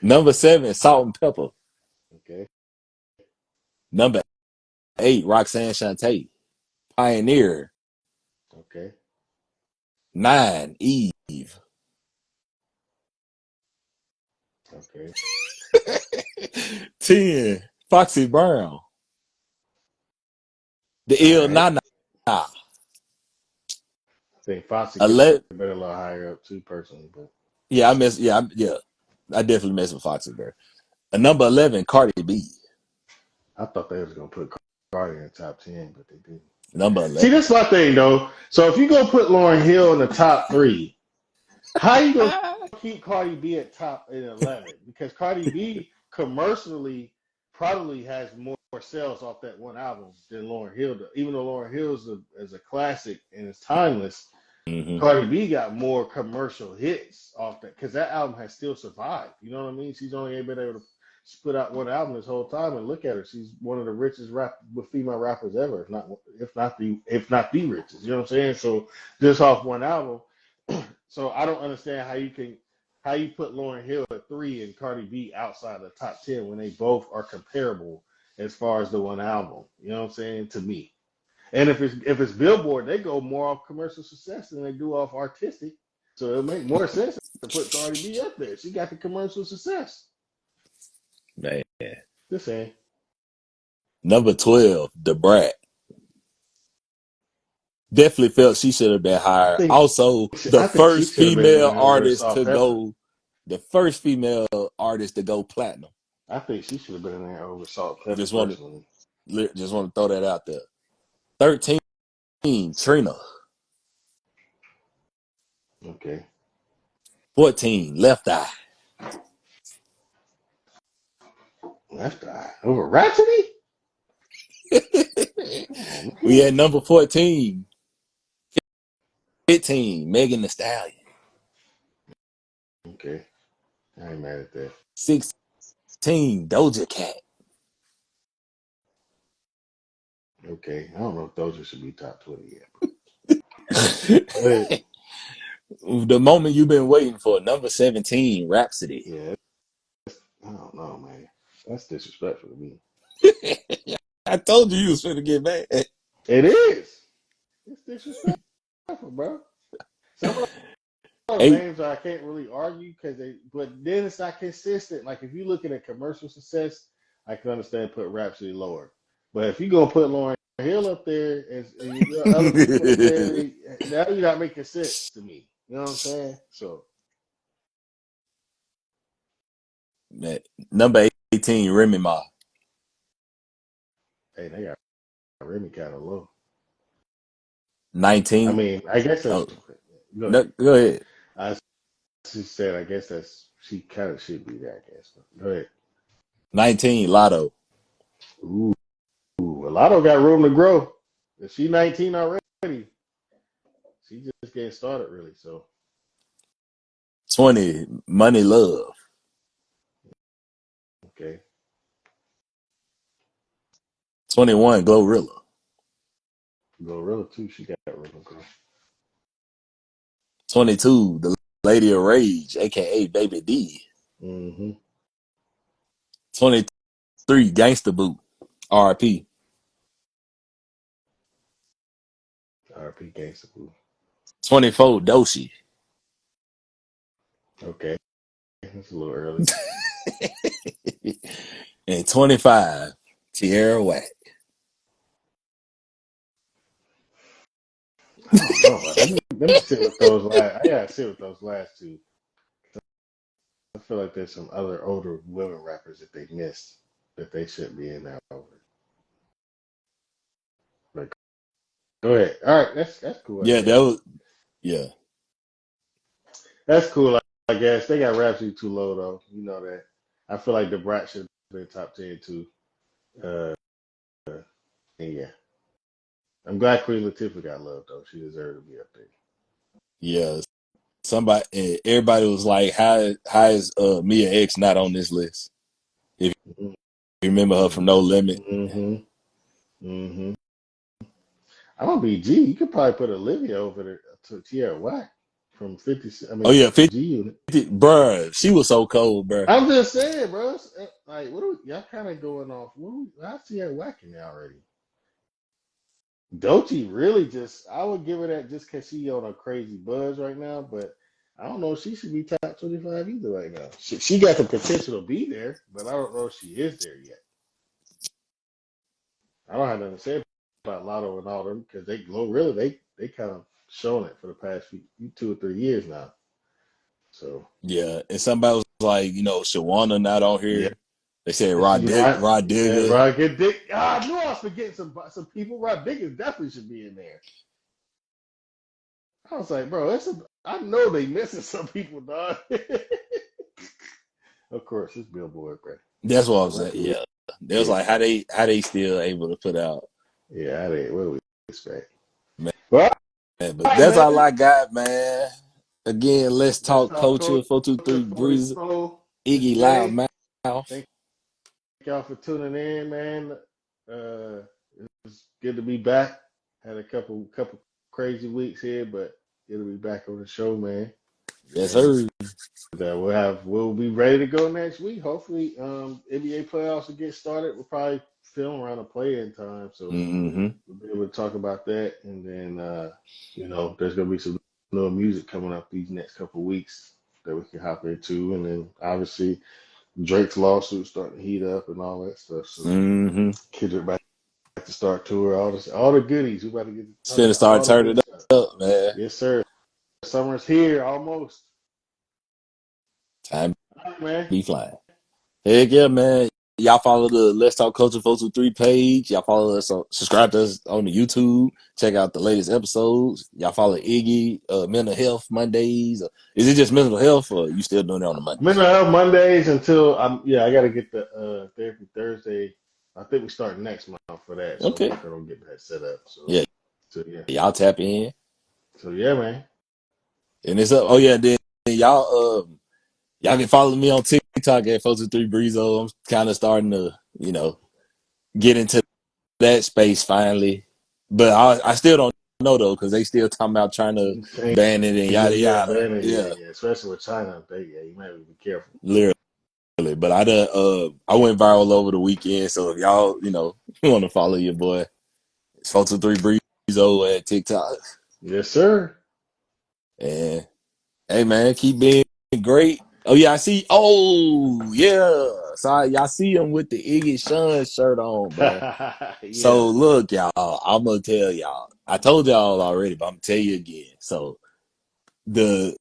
Number seven, Salt and Pepper.
Okay,
Number eight, Roxanne Shante. Pioneer.
okay,
Nine, Eve.
okay.
10, Foxy Brown. The
All
Ill
right.
Nana.
I think Foxy could
11.
have been a little higher up too, personally. But
Yeah, I miss. Yeah, yeah. I definitely mess with Foxy Brown. And number 11, Cardi B.
I thought they was gonna put Cardi in the top 10, but they didn't.
Number
See,
11.
that's my thing though. So if you go put Lauren Hill in the top three, how you gonna keep Cardi B at top in 11? Because Cardi B commercially probably has more sales off that one album than Lauren Hill does. Even though Lauren Hill is a classic and it's timeless,
Mm-hmm.
Cardi B got more commercial hits off that because that album has still survived. You know what I mean? She's only been able to put out one album this whole time, and look at her. She's one of the richest female rappers ever, if not the richest. You know what I'm saying? So just off one album. So I don't understand how you put Lauryn Hill at three and Cardi B outside the top 10 when they both are comparable as far as the one album. You know what I'm saying? To me. And if it's Billboard, they go more off commercial success than they do off artistic. So it'll make more sense to put Cardi B up there. She got the commercial success.
Man.
Just saying.
Number 12, The Brat. Definitely felt she should have been
I
higher.
think
Also, the
I think she
first
should have been
female
in there over
artist
Salt
to
Pepper.
go, the first female artist to go platinum.
I think she should have been in there over Salt Pepper
Just want
personally.
to throw that out there. 13, Trina.
Okay.
14, Left Eye.
Left Eye over Rhapsody. Oh
We
man.
had number 14, 15, Megan Thee Stallion.
Okay. I ain't mad at that.
16, Doja Cat.
Okay, I don't know if those should be top 20 yet. But
The moment you've been waiting for, number 17, Rhapsody.
yeah, I don't know, man. That's disrespectful to me.
I told you was finna get mad.
It is. It's disrespectful, bro. Some of those
Eight.
names I can't really argue but then it's not consistent. Like if you looking at commercial success, I can understand put Rhapsody lower. But if you gonna put Lauryn Hill up there and you got other people up there, now you're not making sense to me. You know what I'm saying? So
Man, number 18, Remy Ma.
hey, they got Remy kind of low. I
19.
mean, I guess that's
Oh,
go
no,
ahead.
go ahead.
I just said I guess that's she kind of should be that. I guess. Go ahead.
19, Lotto.
Ooh, a Lotto got room to grow. If she 19 already, she just getting started really. So
20, Money Love.
okay,
21, Glorilla.
Gorilla too. She got room to grow.
22, The Lady of Rage, aka Baby D.
Mm-hmm.
23, Gangsta Boot, RP.
RP Gangsta Boo.
24, Doshi.
Okay, it's a little early.
And 25, Tierra Whack.
I don't know. Let me sit with those last. I gotta sit with those last two. I feel like there's some other older women rappers that they missed that they shouldn't be in that over. But go ahead. All right, that's cool. I
Yeah, that
guess
was, yeah.
that's cool. I guess they got Rhapsody too low though. You know that. I feel like the Brat should have been top 10 too. Uh, and yeah, I'm glad Queen Latifah got love though. She deserved to be up there.
Yeah. Everybody was like, how is Mia X not on this list? If you remember her from No Limit.
Mm-hmm. Mm-hmm. I'm gonna be G. You could probably put Olivia over there to Tierra Whack from 50. I
Oh
mean
yeah,
G
50,
Unit.
bruh. She was so cold, bruh.
I'm just saying, bro. Like, what are y'all kind of going off? I see her whacking now already. Dochi really just, I would give her that just because she on a crazy buzz right now, but I don't know if she should be top 25 either right now. She got the potential to be there, but I don't know if she is there yet. I don't have nothing to say about Lotto and all them because they kind of shown it for the past few 2 or 3 years now. So
Yeah, and somebody was like, Shawana not on
yeah,
here. They said
and she not.
Rod
Yeah,
Digger.
Rod get Dick. I knew I was forgetting some people. Rod Diggins definitely should be in there. I was like, bro, I know they missing some people, dog. Of course, it's Billboard, bro.
That's what I was
What
saying.
do we
Yeah, they was like, how they still able to put out,
Yeah, I did. What do we expect?
man.
Well,
But
all right,
that's all
man.
I got, man. Again, let's
Let's
talk
talk
culture.
culture
423 Breeze,
44
Iggy
today.
Loudmouth.
Thank y'all for tuning in, man. It's good to be back. Had a couple crazy weeks here, but good to be back on the show, man.
Yes,
And
sir.
we'll be ready to go next week. Hopefully, NBA playoffs will get started. We'll probably film around the play-in time, so
Mm-hmm.
we'll be able to talk about that. And then, there's gonna be some little music coming up these next couple weeks that we can hop into. And then, obviously, Drake's lawsuit starting to heat up and all that stuff. So,
Mm-hmm.
Kendrick back to start tour, all the goodies. We about to get to
It's
talk
finna
about
start
all the
turning
good stuff.
up, man.
Yes, sir. Summer's here almost.
Time to
All right, man.
be flying. Heck yeah, man. Y'all follow the Let's Talk Culture 423 page. Y'all follow us subscribe to us on the YouTube. Check out the latest episodes. Y'all follow Iggy, Mental Health Mondays. Is it just mental health or you still doing it on the
Mental
Mondays?
health Mondays until I got to get the therapy Thursday. I think we start next month for that, so I'm
Okay.
working on getting that set up. So,
Yeah.
so yeah,
Y'all tap in.
so yeah, man.
And it's up. Oh yeah, then y'all can follow me on TikTok at 423 Breezo. I'm kind of starting to, get into that space finally. But I still don't know though, because they still talking about trying to
Ain't
ban it and yada
yeah,
yada.
ban it. Yeah,
Yeah,
yeah. Especially with China, you might be careful.
literally. But I went viral over the weekend. So if y'all, want to follow your boy, it's 423 Breezo at TikTok.
Yes, sir.
And hey man, keep being great. Oh yeah, I see. Oh yeah, so y'all see him with the Iggy Sean shirt on, bro.
Yeah.
So look, y'all, I'm gonna tell y'all. I told y'all already, but I'm gonna tell you again. So the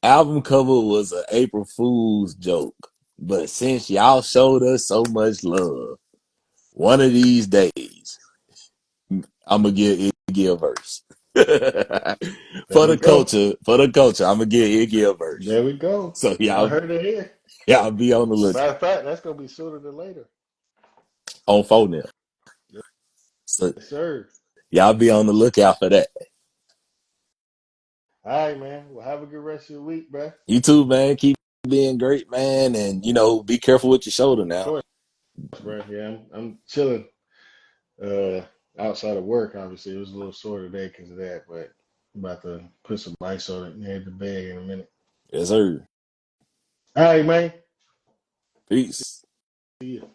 album cover was an April Fool's joke, but since y'all showed us so much love, one of these days I'm gonna give Iggy a verse.
There we go.
For the culture, I'm gonna give Iggy a verse.
There we go.
So
Y'all
y'all,
heard it here.
y'all be on the
Matter
lookout
of fact, that's gonna be sooner than later.
on phone now. So
Yes, sir.
y'all be on the lookout for that.
All right, man. Well, have a good rest of your week, bro. Of
You too, man. Keep being great, man, and be careful with your shoulder now.
course, bro. Yeah, I'm chilling. Uh, outside of work, obviously, it was a little sore today because of that, but I'm about to put some ice on it and head to bed in a minute.
Yes, sir.
All right, man.
Peace.
See you.